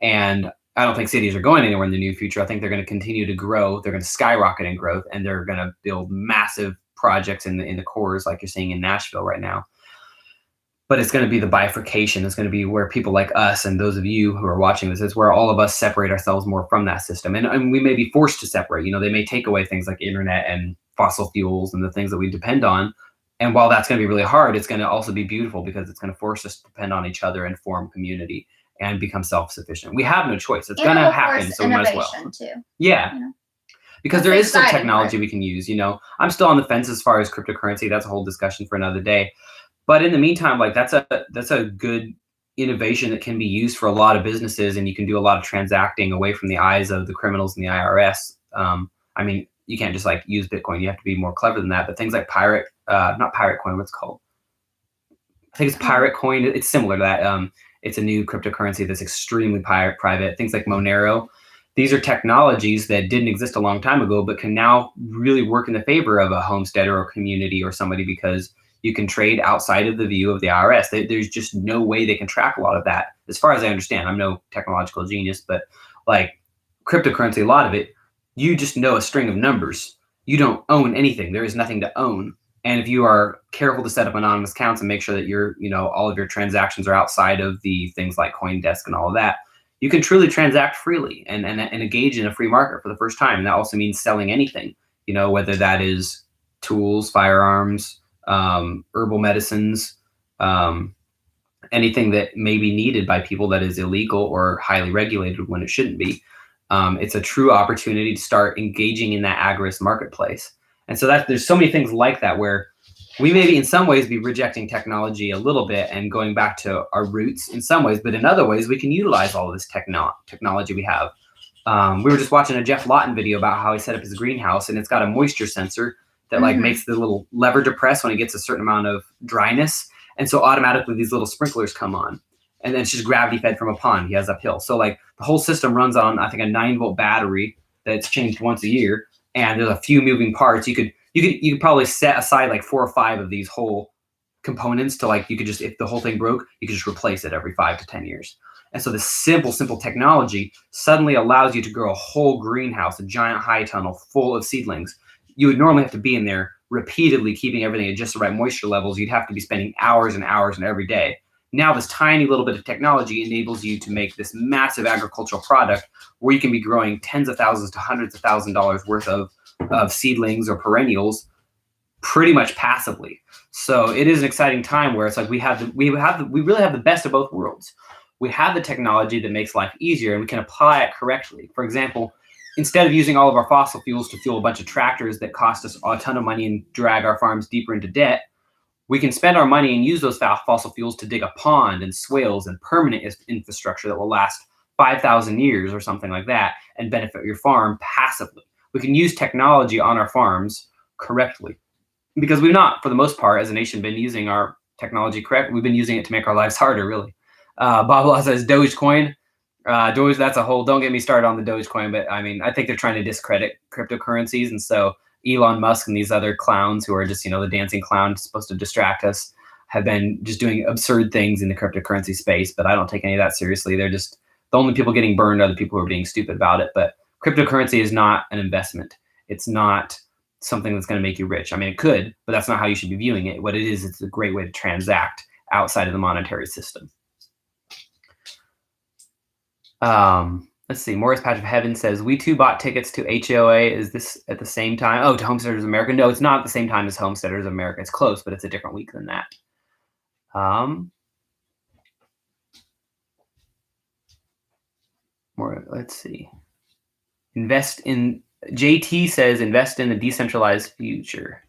[SPEAKER 1] And I don't think cities are going anywhere in the near future. I think they're going to continue to grow. They're going to skyrocket in growth, and they're going to build massive projects in the cores, like you're seeing in Nashville right now. But it's going to be the bifurcation. It's going to be where people like us and those of you who are watching this, is where all of us separate ourselves more from that system. And we may be forced to separate. They may take away things like internet and fossil fuels and the things that we depend on. And while that's going to be really hard, it's going to also be beautiful, because it's going to force us to depend on each other and form community and become self-sufficient. We have no choice. It's going to happen, so we might as well. Too. Yeah. Because there is still technology we can use. I'm still on the fence as far as cryptocurrency. That's a whole discussion for another day. But in the meantime, like that's a good innovation that can be used for a lot of businesses, and you can do a lot of transacting away from the eyes of the criminals and the IRS. I mean, you can't just like use Bitcoin. You have to be more clever than that. But things like not Pirate Coin, what's it called? I think it's Pirate Coin. It's similar to that. It's a new cryptocurrency that's extremely private. Things like Monero. These are technologies that didn't exist a long time ago, but can now really work in the favor of a homestead or a community or somebody, because you can trade outside of the view of the IRS. There's just no way they can track a lot of that, as far as I understand. I'm no technological genius, but like cryptocurrency, a lot of it, you just know a string of numbers. You don't own anything. There is nothing to own. And if you are careful to set up anonymous accounts and make sure that all of your transactions are outside of the things like CoinDesk and all of that, you can truly transact freely and engage in a free market for the first time. And that also means selling anything, whether that is tools, firearms, herbal medicines, anything that may be needed by people that is illegal or highly regulated when it shouldn't be. It's a true opportunity to start engaging in that agorist marketplace. And so there's so many things like that where we may be in some ways be rejecting technology a little bit and going back to our roots in some ways, but in other ways we can utilize all of this technology we have. We were just watching a Jeff Lawton video about how he set up his greenhouse, and it's got a moisture sensor that like makes the little lever depress when it gets a certain amount of dryness. And so automatically these little sprinklers come on, and then it's just gravity fed from a pond he has uphill. So like the whole system runs on, I think, a 9-volt battery that's changed once a year. And there's a few moving parts. You could probably set aside like 4 or 5 of these whole components to like, you could just, if the whole thing broke, you could just replace it every 5 to 10 years. And so this simple technology suddenly allows you to grow a whole greenhouse, a giant high tunnel full of seedlings. You would normally have to be in there repeatedly keeping everything at just the right moisture levels. You'd have to be spending hours and hours and every day. Now this tiny little bit of technology enables you to make this massive agricultural product where you can be growing tens of thousands to hundreds of $1,000s worth of seedlings or perennials pretty much passively. So it is an exciting time where it's like we really have the best of both worlds. We have the technology that makes life easier, and we can apply it correctly. For example, instead of using all of our fossil fuels to fuel a bunch of tractors that cost us a ton of money and drag our farms deeper into debt, we can spend our money and use those fossil fuels to dig a pond and swales and permanent infrastructure that will last 5,000 years or something like that and benefit your farm passively. We can use technology on our farms correctly because we've not, for the most part, as a nation, been using our technology correct. We've been using it to make our lives harder, really. Bob Law says Dogecoin. Doge, that's a whole, don't get me started on the Dogecoin, but I mean, I think they're trying to discredit cryptocurrencies. And so Elon Musk and these other clowns who are just, the dancing clown supposed to distract us have been just doing absurd things in the cryptocurrency space, but I don't take any of that seriously. They're just, the only people getting burned are the people who are being stupid about it. But cryptocurrency is not an investment. It's not something that's going to make you rich. I mean, it could, but that's not how you should be viewing it. What it is, it's a great way to transact outside of the monetary system. Let's see. Morris Patch of Heaven says, we too bought tickets to HOA. Is this at the same time? Oh, to Homesteaders of America. No, it's not at the same time as Homesteaders of America. It's close, but it's a different week than that. Let's see. JT says, invest in the decentralized future.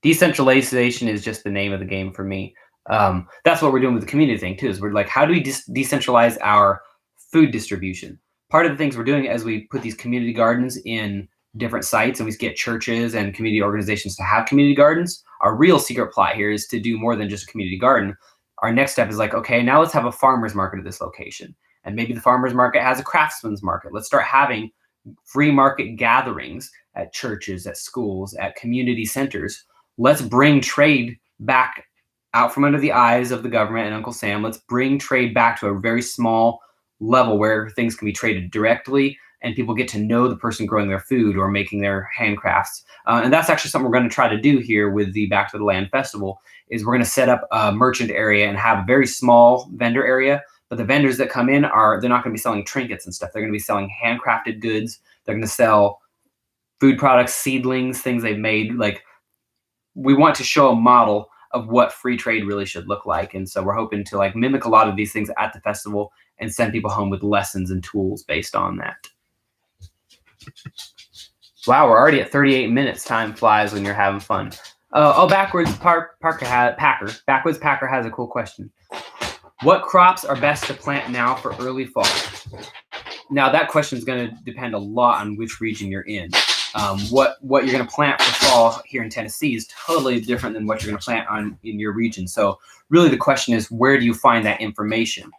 [SPEAKER 1] Decentralization is just the name of the game for me. That's what we're doing with the community thing too, is we're like, how do we decentralize our food distribution? Part of the things we're doing as we put these community gardens in different sites and we get churches and community organizations to have community gardens, our real secret plot here is to do more than just a community garden. Our next step is like, okay, now let's have a farmer's market at this location. And maybe the farmer's market has a craftsman's market. Let's start having free market gatherings at churches, at schools, at community centers. Let's bring trade back out from under the eyes of the government and Uncle Sam. Let's bring trade back to a very small level where things can be traded directly and people get to know the person growing their food or making their handcrafts. And that's actually something we're going to try to do here with the Back to the Land Festival, is we're going to set up a merchant area and have a very small vendor area. But the vendors that come in they're not going to be selling trinkets and stuff. They're going to be selling handcrafted goods. They're going to sell food products, seedlings, things they've made. Like, we want to show a model of what free trade really should look like. And so we're hoping to like mimic a lot of these things at the festival and send people home with lessons and tools based on that. Wow, we're already at 38 minutes. Time flies when you're having fun. Backwards Packer has a cool question. What crops are best to plant now for early fall? Now that question is going to depend a lot on which region you're in. What you're going to plant for fall here in Tennessee is totally different than what you're going to plant in your region. So really the question is, where do you find that information?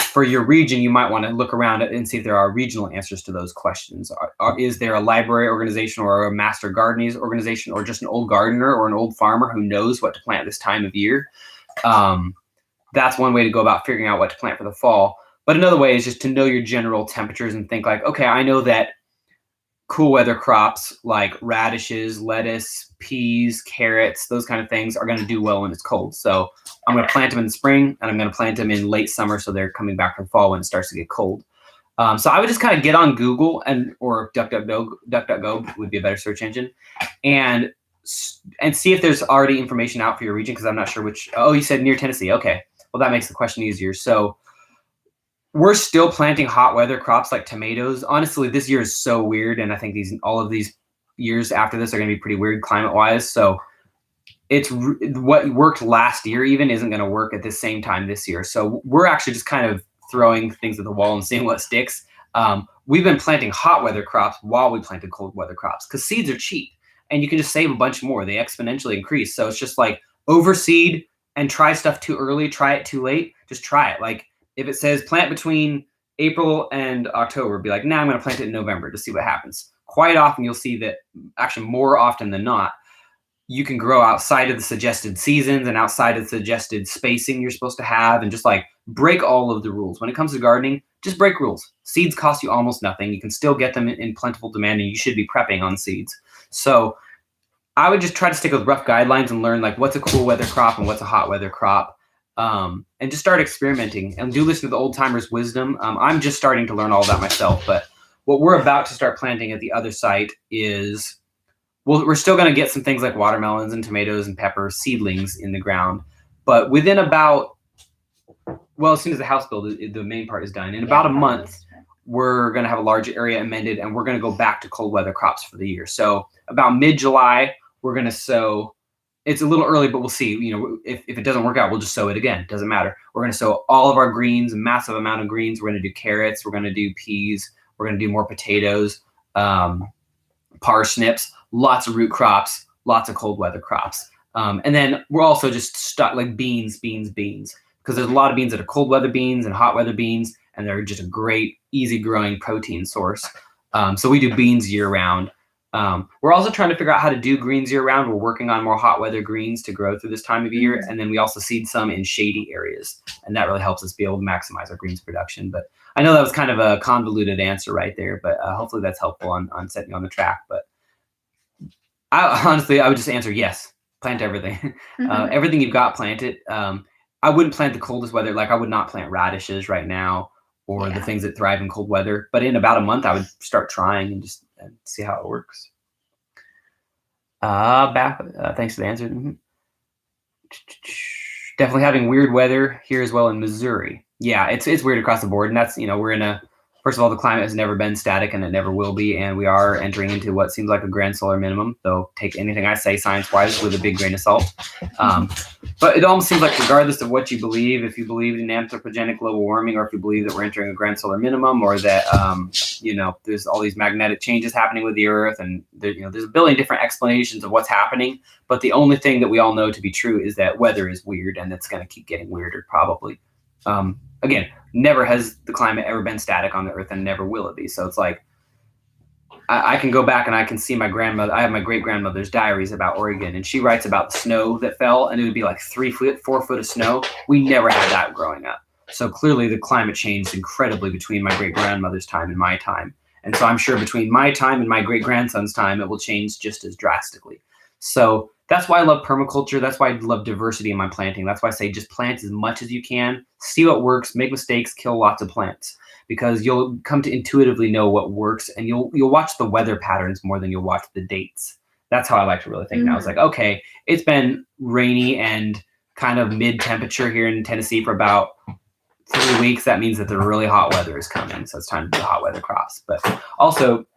[SPEAKER 1] For your region, you might want to look around and see if there are regional answers to those questions. Is there a library organization or a master gardening organization or just an old gardener or an old farmer who knows what to plant this time of year? That's one way to go about figuring out what to plant for the fall. But another way is just to know your general temperatures and think like, okay, I know that cool weather crops like radishes, lettuce, peas, carrots, those kind of things are going to do well when it's cold. So I'm going to plant them in the spring and I'm going to plant them in late summer so they're coming back for the fall when it starts to get cold. So I would just kind of get on Google or DuckDuckGo would be a better search engine, and see if there's already information out for your region, because I'm not sure which. Oh, you said near Tennessee. Okay. Well, that makes the question easier. So we're still planting hot weather crops like tomatoes. Honestly, this year is so weird, and I think all of these years after this are going to be pretty weird climate-wise. So what worked last year even isn't going to work at the same time this year. So we're actually just kind of throwing things at the wall and seeing what sticks. We've been planting hot weather crops while we planted cold weather crops because seeds are cheap and you can just save a bunch more. They exponentially increase. So it's just like overseed and try stuff too early, try it too late. Just try it. Like if it says plant between April and October, be like, nah, I'm going to plant it in November to see what happens. Quite often you'll see that, actually more often than not, you can grow outside of the suggested seasons and outside of the suggested spacing you're supposed to have, and just like break all of the rules. When it comes to gardening, just break rules. Seeds cost you almost nothing. You can still get them in plentiful demand, and you should be prepping on seeds. So I would just try to stick with rough guidelines and learn like what's a cool weather crop and what's a hot weather crop. And just start experimenting and do listen to the old timers' wisdom. I'm just starting to learn all that myself, but what we're about to start planting at the other site is, well, we're still going to get some things like watermelons and tomatoes and peppers, seedlings in the ground. But within about, well, as soon as the house build, the main part is done, in about a month, we're going to have a large area amended, and we're going to go back to cold weather crops for the year. So about mid-July, we're going to sow. It's a little early, but we'll see. You know, if it doesn't work out, we'll just sow it again. Doesn't matter. We're going to sow all of our greens, a massive amount of greens. We're going to do carrots. We're going to do peas. We're going to do more potatoes, parsnips, lots of root crops, lots of cold weather crops. And then we're also just stuck like beans, because there's a lot of beans that are cold weather beans and hot weather beans, and they're just a great, easy growing protein source. So we do beans year round. We're also trying to figure out how to do greens year round. We're working on more hot weather greens to grow through this time of year. And then we also seed some in shady areas. And that really helps us be able to maximize our greens production. But I know that was kind of a convoluted answer right there, but hopefully that's helpful on setting you on the track. But honestly, I would just answer yes, plant everything. Everything you've got, plant it. I wouldn't plant the coldest weather. Like I would not plant radishes right now or the things that thrive in cold weather. But in about a month, I would start trying and just see how it works. Thanks for the answer. Definitely having weird weather here as well in Missouri. Yeah, it's weird across the board. And that's, we're in a, first of all, the climate has never been static and it never will be. And we are entering into what seems like a grand solar minimum, though take anything I say science-wise with a big grain of salt. But it almost seems like regardless of what you believe, if you believe in anthropogenic global warming, or if you believe that we're entering a grand solar minimum, or that, there's all these magnetic changes happening with the earth, and there's a billion different explanations of what's happening. But the only thing that we all know to be true is that weather is weird, and it's going to keep getting weirder probably. Again, never has the climate ever been static on the earth, and never will it be. So it's like, I can go back and I can see my grandmother. I have my great grandmother's diaries about Oregon, and she writes about the snow that fell, and it would be like 4 foot of snow. We never had that growing up. So clearly the climate changed incredibly between my great grandmother's time and my time. And so I'm sure between my time and my great grandson's time, it will change just as drastically. So that's why I love permaculture. That's why I love diversity in my planting. That's why I say just plant as much as you can, see what works, make mistakes, kill lots of plants, because you'll come to intuitively know what works, and you'll watch the weather patterns more than you'll watch the dates. That's how I like to really think now. It's like, okay, it's been rainy and kind of mid-temperature here in Tennessee for about 3 weeks. That means that the really hot weather is coming, so it's time to do the hot weather crops. But also,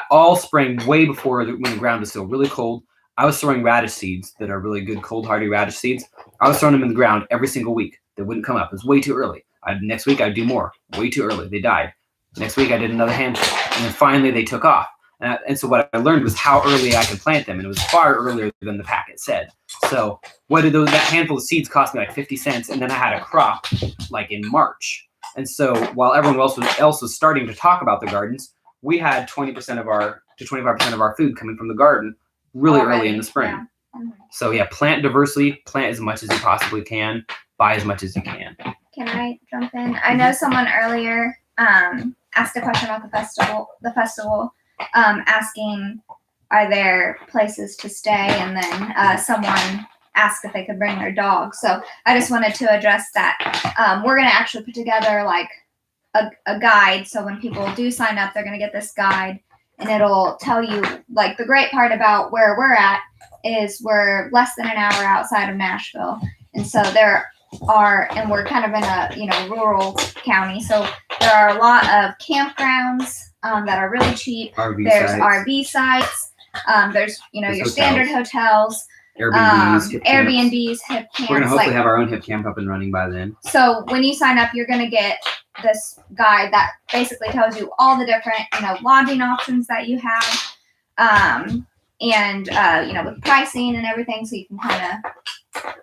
[SPEAKER 1] all spring, way before when the ground was still really cold, I was throwing radish seeds that are really good, cold, hardy radish seeds. I was throwing them in the ground every single week. They wouldn't come up. It was way too early. Next week, I'd do more. Way too early. They died. Next week, I did another handful. And then finally, they took off. And so what I learned was how early I could plant them. And it was far earlier than the packet said. So what did that handful of seeds cost me? Like 50 cents. And then I had a crop like in March. And so while everyone else was starting to talk about the gardens, we had 20% to 25% of our food coming from the garden really early in the spring. Yeah. So yeah, plant diversely, plant as much as you possibly can, buy as much as you can.
[SPEAKER 2] Can I jump in? I know someone earlier asked a question about the festival, asking, are there places to stay? And then someone asked if they could bring their dog. So I just wanted to address that. We're going to actually put together like a guide. So when people do sign up, they're going to get this guide, and it'll tell you, like, the great part about where we're at is we're less than an hour outside of Nashville. And so there and we're kind of in a rural county, so there are a lot of campgrounds that are really cheap. There's RV sites. There's your
[SPEAKER 1] hotels.
[SPEAKER 2] Standard hotels.
[SPEAKER 1] Airbnbs,
[SPEAKER 2] hip camps.
[SPEAKER 1] We're gonna hopefully have our own hip camp up and running by then.
[SPEAKER 2] So when you sign up, you're gonna get this guide that basically tells you all the different lodging options that you have, with pricing and everything, so you can kind of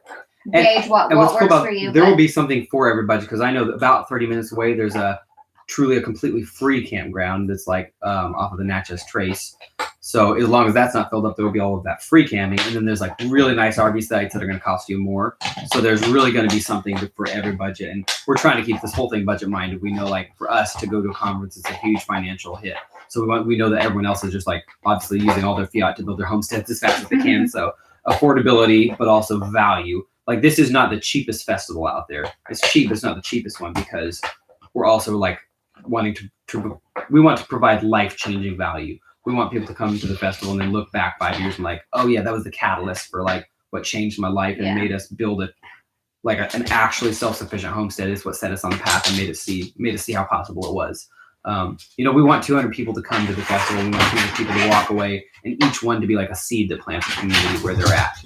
[SPEAKER 2] gauge what works for you.
[SPEAKER 1] There will be something for everybody, because I know that about 30 minutes away there's a completely free campground that's off of the Natchez Trace. So as long as that's not filled up, there will be all of that free camping. And then there's really nice RV sites that are going to cost you more. So there's really going to be something for every budget. And we're trying to keep this whole thing budget minded. We know for us to go to a conference, it's a huge financial hit. So we know that everyone else is just obviously using all their fiat to build their homesteads as fast as they can. So affordability, but also value. This is not the cheapest festival out there. It's cheap, but it's not the cheapest one, because we're also wanting we want to provide life-changing value. We want people to come to the festival and then look back 5 years and oh yeah, that was the catalyst for what changed my life and made us build an actually self-sufficient homestead. Is what set us on the path and made us see how possible it was. We want 200 people to come to the festival. We want 200 people to walk away, and each one to be a seed that plants a community where they're at.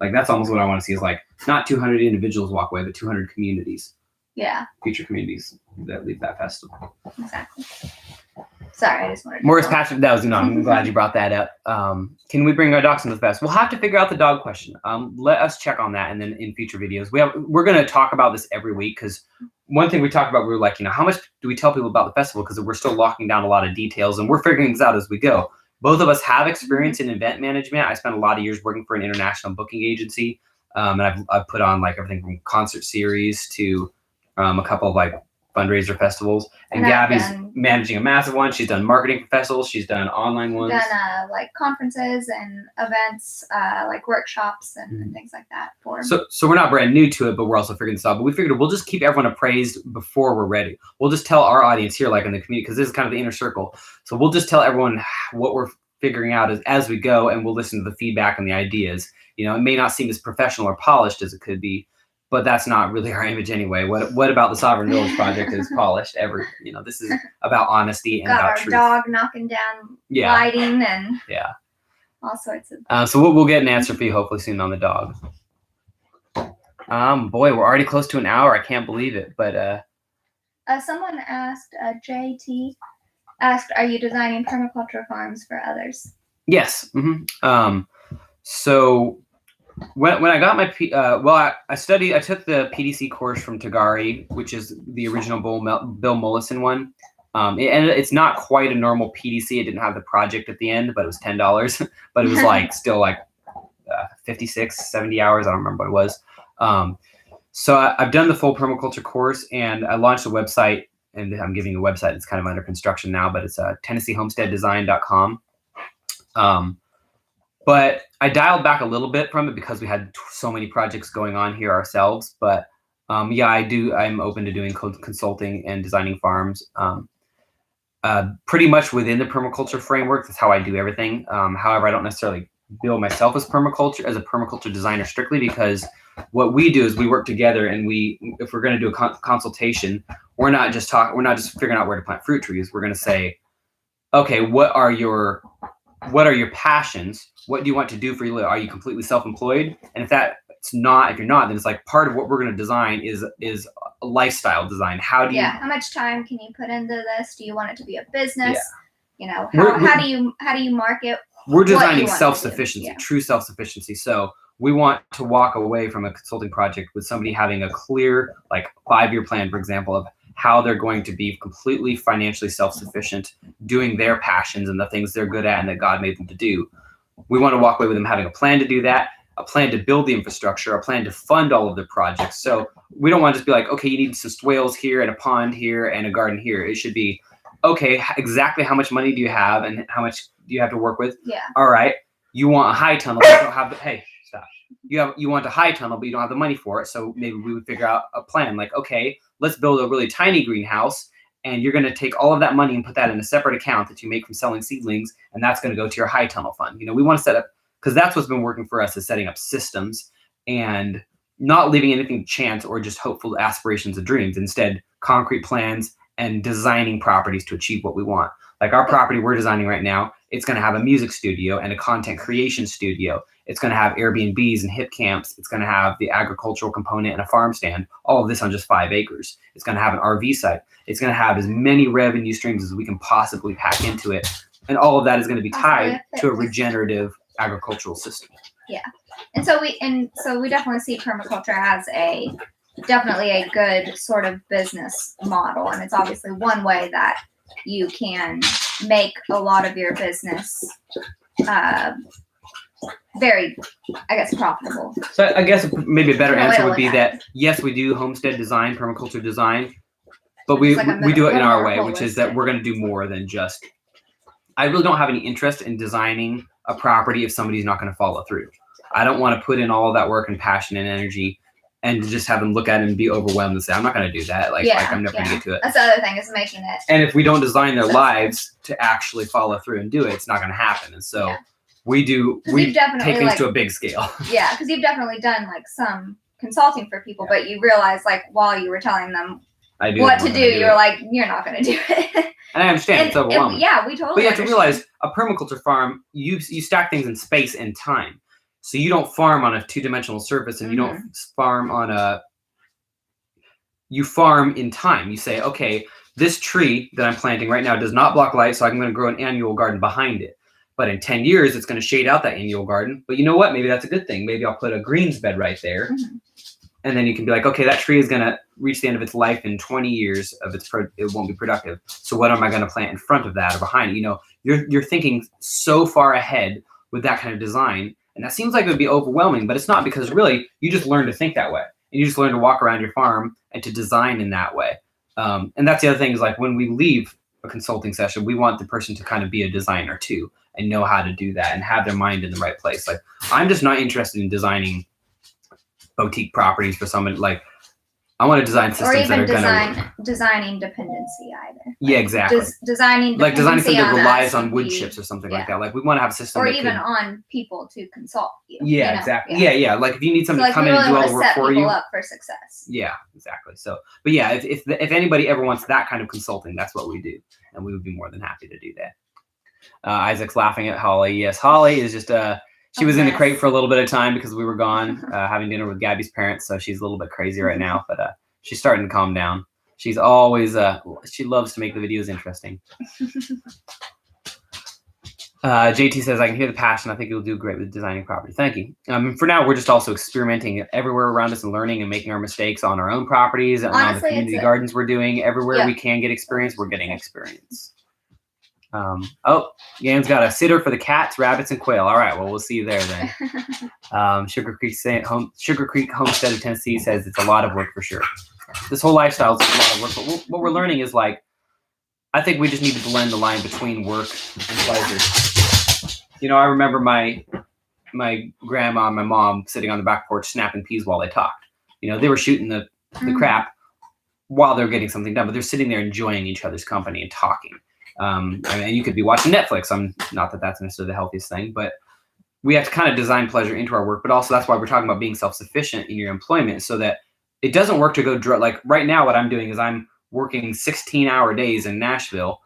[SPEAKER 1] That's almost what I want to see, is not 200 individuals walk away, but 200 communities.
[SPEAKER 2] Yeah.
[SPEAKER 1] Future communities that leave that festival.
[SPEAKER 2] Exactly. Sorry, I just wanted to.
[SPEAKER 1] Morris Patrick, I'm glad you brought that up. Can we bring our dogs into the fest? We'll have to figure out the dog question. Let us check on that, and then in future videos, we're going to talk about this every week, because one thing we talked about, we were how much do we tell people about the festival? Because we're still locking down a lot of details, and we're figuring this out as we go. Both of us have experience in event management. I spent a lot of years working for an international booking agency, and I've put on everything from concert series to a couple of fundraiser festivals. And Gabby's managing a massive one. She's done marketing for festivals. She's done online ones.
[SPEAKER 2] Done conferences and events, workshops and things like that.
[SPEAKER 1] So we're not brand new to it, but we're also figuring this out. But we figured we'll just keep everyone appraised before we're ready. We'll just tell our audience here, in the community, because this is kind of the inner circle. So we'll just tell everyone what we're figuring out as we go, and we'll listen to the feedback and the ideas. It may not seem as professional or polished as it could be, but that's not really our image anyway. What about the Sovereign Village project is polished? This is about honesty and about truth.
[SPEAKER 2] Got our dog knocking down lighting and all sorts of.
[SPEAKER 1] So we'll get an answer for you hopefully soon on the dog. Boy, we're already close to an hour. I can't believe it. But
[SPEAKER 2] someone asked, JT asked, "Are you designing permaculture farms for others?"
[SPEAKER 1] Yes. Mm-hmm. So. When I got my I took the PDC course from Tagari, which is the original Bill Mollison one. It's not quite a normal PDC. It didn't have the project at the end, but it was $10. But it was still 56, 70 hours. I don't remember what it was. So I've done the full permaculture course, and I launched a website, and I'm giving a website that's kind of under construction now, but it's TennesseeHomesteadDesign.com. But I dialed back a little bit from it because we had so many projects going on here ourselves. But I'm open to doing consulting and designing farms. Pretty much within the permaculture framework. That's how I do everything. However, I don't necessarily bill myself as a permaculture designer strictly, because what we do is we work together, and if we're going to do a consultation, we're not just figuring out where to plant fruit trees. We're going to say, okay, what are your passions? What do you want to do for your life? Are you completely self-employed? And if you're not, then it's part of what we're going to design is a lifestyle design. How
[SPEAKER 2] much time can you put into this? Do you want it to be a business? How do you market?
[SPEAKER 1] We're designing self-sufficiency, true self-sufficiency. So we want to walk away from a consulting project with somebody having a clear 5-year plan, for example, of how they're going to be completely financially self-sufficient, doing their passions and the things they're good at and that God made them to do. We want to walk away with them having a plan to do that, a plan to build the infrastructure, a plan to fund all of their projects. So we don't want to just be okay, you need some swales here and a pond here and a garden here. It should be, okay, exactly how much money do you have and how much do you have to work with?
[SPEAKER 2] Yeah.
[SPEAKER 1] All right. You want a high tunnel, but you don't have hey, stop. You want a high tunnel, but you don't have the money for it. So maybe we would figure out a plan okay, let's build a really tiny greenhouse, and you're going to take all of that money and put that in a separate account that you make from selling seedlings, and that's going to go to your high tunnel fund. We want to set up, because that's what's been working for us, is setting up systems and not leaving anything to chance or just hopeful aspirations and dreams. Instead, concrete plans and designing properties to achieve what we want. Like our property we're designing right now, it's going to have a music studio and a content creation studio. It's going to have Airbnbs and hip camps. It's going to have the agricultural component and a farm stand. All of this on just 5 acres. It's going to have an RV site. It's going to have as many revenue streams as we can possibly pack into it. And all of that is going to be tied to a regenerative agricultural system.
[SPEAKER 2] Yeah. And so we definitely see permaculture as definitely a good sort of business model. And it's obviously one way that you can make a lot of your business very, I guess, profitable.
[SPEAKER 1] So I guess maybe a better answer would be that, yes, we do homestead design, permaculture design, but we do it in our way, which is that we're going to do more than just, I really don't have any interest in designing a property if somebody's not going to follow through. I don't want to put in all of that work and passion and energy and just have them look at it and be overwhelmed and say, I'm not going to do that. Like I'm never going to get to it.
[SPEAKER 2] That's the other thing, is making it.
[SPEAKER 1] And if we don't design their lives to actually follow through and do it, it's not going to happen. And so we take things to a big scale.
[SPEAKER 2] Yeah, because you've definitely done like some consulting for people, but you realize like while you were telling them what to do, you're like, you're not going to do it.
[SPEAKER 1] And I understand, it's overwhelming.
[SPEAKER 2] We totally.
[SPEAKER 1] But you have to realize a permaculture farm, you stack things in space and time. So you don't farm on a 2-dimensional surface, and you don't farm you farm in time. You say, okay, this tree that I'm planting right now does not block light, so I'm going to grow an annual garden behind it. But in 10 years, it's going to shade out that annual garden. But you know what? Maybe that's a good thing. Maybe I'll put a greens bed right there. Mm-hmm. And then you can be like, okay, that tree is going to reach the end of its life in 20 years it won't be productive. So what am I going to plant in front of that or behind it? You know, you're thinking so far ahead with that kind of design. And that seems like it would be overwhelming, but it's not, because really you just learn to think that way. And you just learn to walk around your farm and to design in that way. And that's the other thing, is like when we leave a consulting session, we want the person to kind of be a designer too and know how to do that and have their mind in the right place. Like I'm just not interested in designing boutique properties for someone. Like I want to design systems that are going to
[SPEAKER 2] designing dependency either.
[SPEAKER 1] Yeah, exactly.
[SPEAKER 2] Designing
[SPEAKER 1] something that relies on wood chips or something like that. Like we want to have a system,
[SPEAKER 2] or even on people to consult you.
[SPEAKER 1] Yeah, exactly. Yeah. Like if you need someone to come in and do all the work for you,
[SPEAKER 2] up for success.
[SPEAKER 1] Yeah, exactly. So, but yeah, if anybody ever wants that kind of consulting, that's what we do, and we would be more than happy to do that. Isaac's laughing at Holly. Yes, Holly is just she was in the crate for a little bit of time because we were gone having dinner with Gabby's parents, so she's a little bit crazy right now, but she's starting to calm down. She's always she loves to make the videos interesting. JT says, I can hear the passion. I think you'll do great with designing property. Thank you. For now, we're just also experimenting everywhere around us and learning and making our mistakes on our own properties and on the community gardens we're doing. Everywhere we can get experience, we're getting experience. Yan's got a sitter for the cats, rabbits, and quail. All right, well, we'll see you there then. Sugar Creek Homestead of Tennessee says it's a lot of work for sure. This whole lifestyle is a lot of work, but what we're learning is like, I think we just need to blend the line between work and pleasure. You know, I remember my grandma and my mom sitting on the back porch snapping peas while they talked. You know, they were shooting the crap while they're getting something done, but they're sitting there enjoying each other's company and talking. And you could be watching Netflix. Not that that's necessarily the healthiest thing, but we have to kind of design pleasure into our work. But also that's why we're talking about being self-sufficient in your employment, so that it doesn't work to go like right now. What I'm doing is I'm working 16-hour days in Nashville,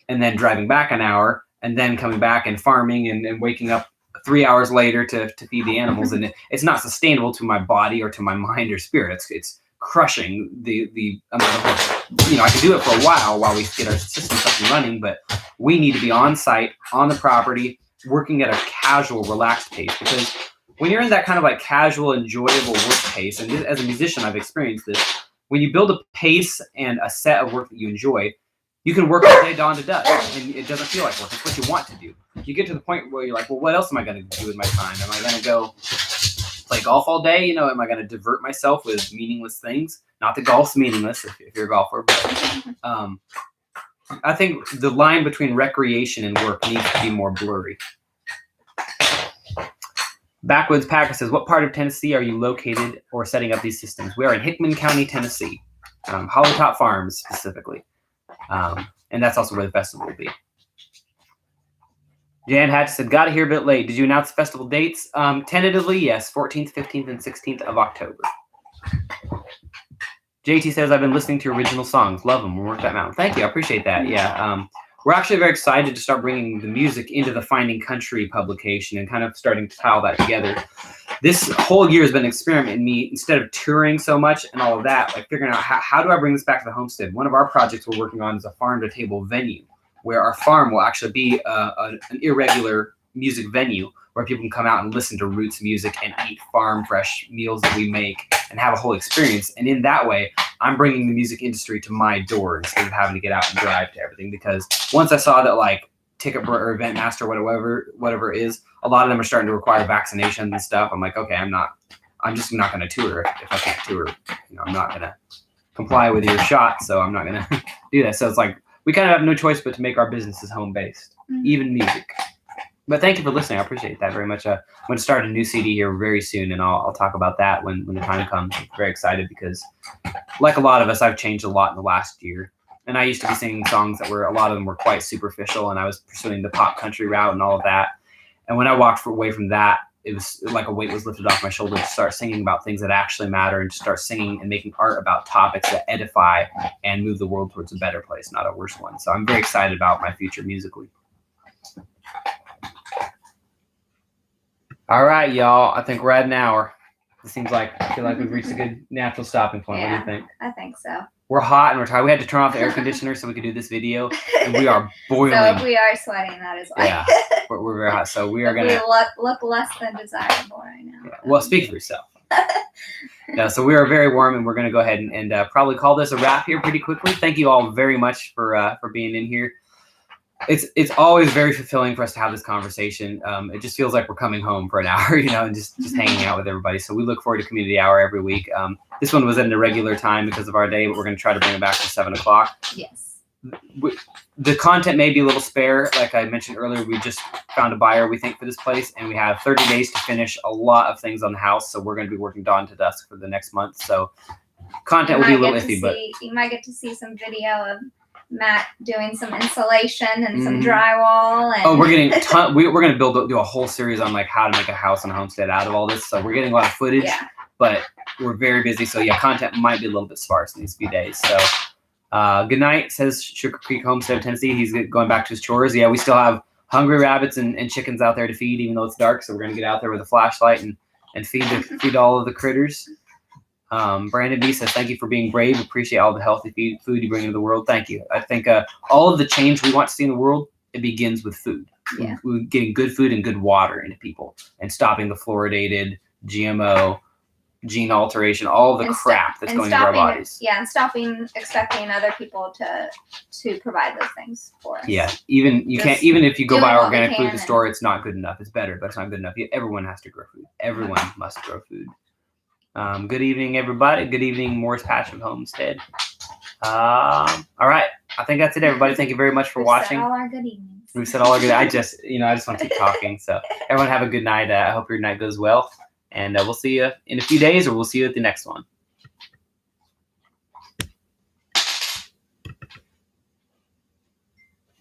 [SPEAKER 1] and then driving back an hour, and then coming back and farming and waking up 3 hours later to feed the animals. And it's not sustainable to my body or to my mind or spirit. It's crushing the amount of work. You know, I can do it for a while we get our systems up and running, but we need to be on site, on the property, working at a casual, relaxed pace. Because when you're in that kind of like casual, enjoyable work pace, and as a musician, I've experienced this, when you build a pace and a set of work that you enjoy, you can work all day dawn to dusk, and it doesn't feel like work. It's what you want to do. You get to the point where you're like, well, what else am I going to do with my time? Am I going to go play golf all day? You know, am I going to divert myself with meaningless things? Not that golf's meaningless if you're a golfer, but I think the line between recreation and work needs to be more blurry. Backwoods Packer says, what part of Tennessee are you located or setting up these systems? We are in Hickman County, Tennessee, Hollowtop Farms specifically. And that's also where the festival will be. Jan Hatch said, got here a bit late. Did you announce the festival dates? Tentatively, yes, 14th, 15th, and 16th of October. JT says, I've been listening to your original songs. Love them. We'll work that out. Thank you. I appreciate that. Yeah. We're actually very excited to start bringing the music into the Finding Country publication and kind of starting to tie all that together. This whole year has been an experiment in me, instead of touring so much and all of that, like figuring out how do I bring this back to the homestead. One of our projects we're working on is a farm-to-table venue, where our farm will actually be an irregular music venue where people can come out and listen to roots music and eat farm fresh meals that we make and have a whole experience. And in that way, I'm bringing the music industry to my door instead of having to get out and drive to everything. Because once I saw that, like, Ticket or Event Master, whatever it is, a lot of them are starting to require vaccinations and stuff. I'm like, okay, I'm just not going to tour if I can't tour. I'm not going to comply with your shot, so I'm not going to do that. So it's like we kind of have no choice but to make our businesses home based, even music. But thank you for listening. I appreciate that very much. I'm going to start a new CD here very soon, and I'll talk about that when the time comes. I'm very excited because, like a lot of us, I've changed a lot in the last year. And I used to be singing songs that a lot of them were quite superficial, and I was pursuing the pop country route and all of that. And when I walked away from that, it was like a weight was lifted off my shoulder to start singing about things that actually matter and to start singing and making art about topics that edify and move the world towards a better place, not a worse one. So I'm very excited about my future musically. All right, y'all. I think we're at an hour. It seems like I feel like we've reached a good natural stopping point.
[SPEAKER 2] Yeah,
[SPEAKER 1] what do you think?
[SPEAKER 2] I think so.
[SPEAKER 1] We're hot and we're tired. We had to turn off the air conditioner so we could do this video, and we are boiling.
[SPEAKER 2] So if we are sweating, that is why.
[SPEAKER 1] Yeah, we're very hot. So we are gonna.
[SPEAKER 2] We look less than desirable right now.
[SPEAKER 1] Yeah. Well, speak for yourself. Yeah, so we are very warm, and we're gonna go ahead and probably call this a wrap here pretty quickly. Thank you all very much for being in here. It's always very fulfilling for us to have this conversation. It just feels like we're coming home for an hour, and just hanging out with everybody. So we look forward to Community Hour every week. This one was at an irregular time because of our day, but we're going to try to bring it back to 7 o'clock.
[SPEAKER 2] Yes.
[SPEAKER 1] The content may be a little spare. Like I mentioned earlier, we just found a buyer, we think, for this place, and we have 30 days to finish a lot of things on the house. So we're going to be working dawn to dusk for the next month. So content will be a little iffy, but
[SPEAKER 2] you might get to see some video of Matt doing some insulation and some drywall. And
[SPEAKER 1] we're getting we're going to do a whole series on like how to make a house and a homestead out of all this. So we're getting a lot of footage, but we're very busy. So yeah, content might be a little bit sparse in these few days. So good night, says Sugar Creek Homestead, Tennessee. He's going back to his chores. Yeah, we still have hungry rabbits and chickens out there to feed, even though it's dark. So we're going to get out there with a flashlight and feed all of the critters. Brandon B says, thank you for being brave. Appreciate all the healthy food you bring into the world. Thank you. I think all of the change we want to see in the world, it begins with food.
[SPEAKER 2] Yeah.
[SPEAKER 1] We're getting good food and good water into people and stopping the fluoridated, GMO, gene alteration, all the crap that's going into our bodies.
[SPEAKER 2] Yeah, and stopping expecting other people to provide those things for us.
[SPEAKER 1] Yeah, even if you go buy organic food at the store, it's not good enough. It's better, but it's not good enough. Everyone has to grow food. Everyone must grow food. Good evening, everybody. Good evening, Morris Patcham Homestead. All right. I think that's it, everybody. Thank you very much for watching.
[SPEAKER 2] Said all our good evenings.
[SPEAKER 1] We said all our good. I just want to keep talking. So everyone have a good night. I hope your night goes well. And we'll see you in a few days, or we'll see you at the next one.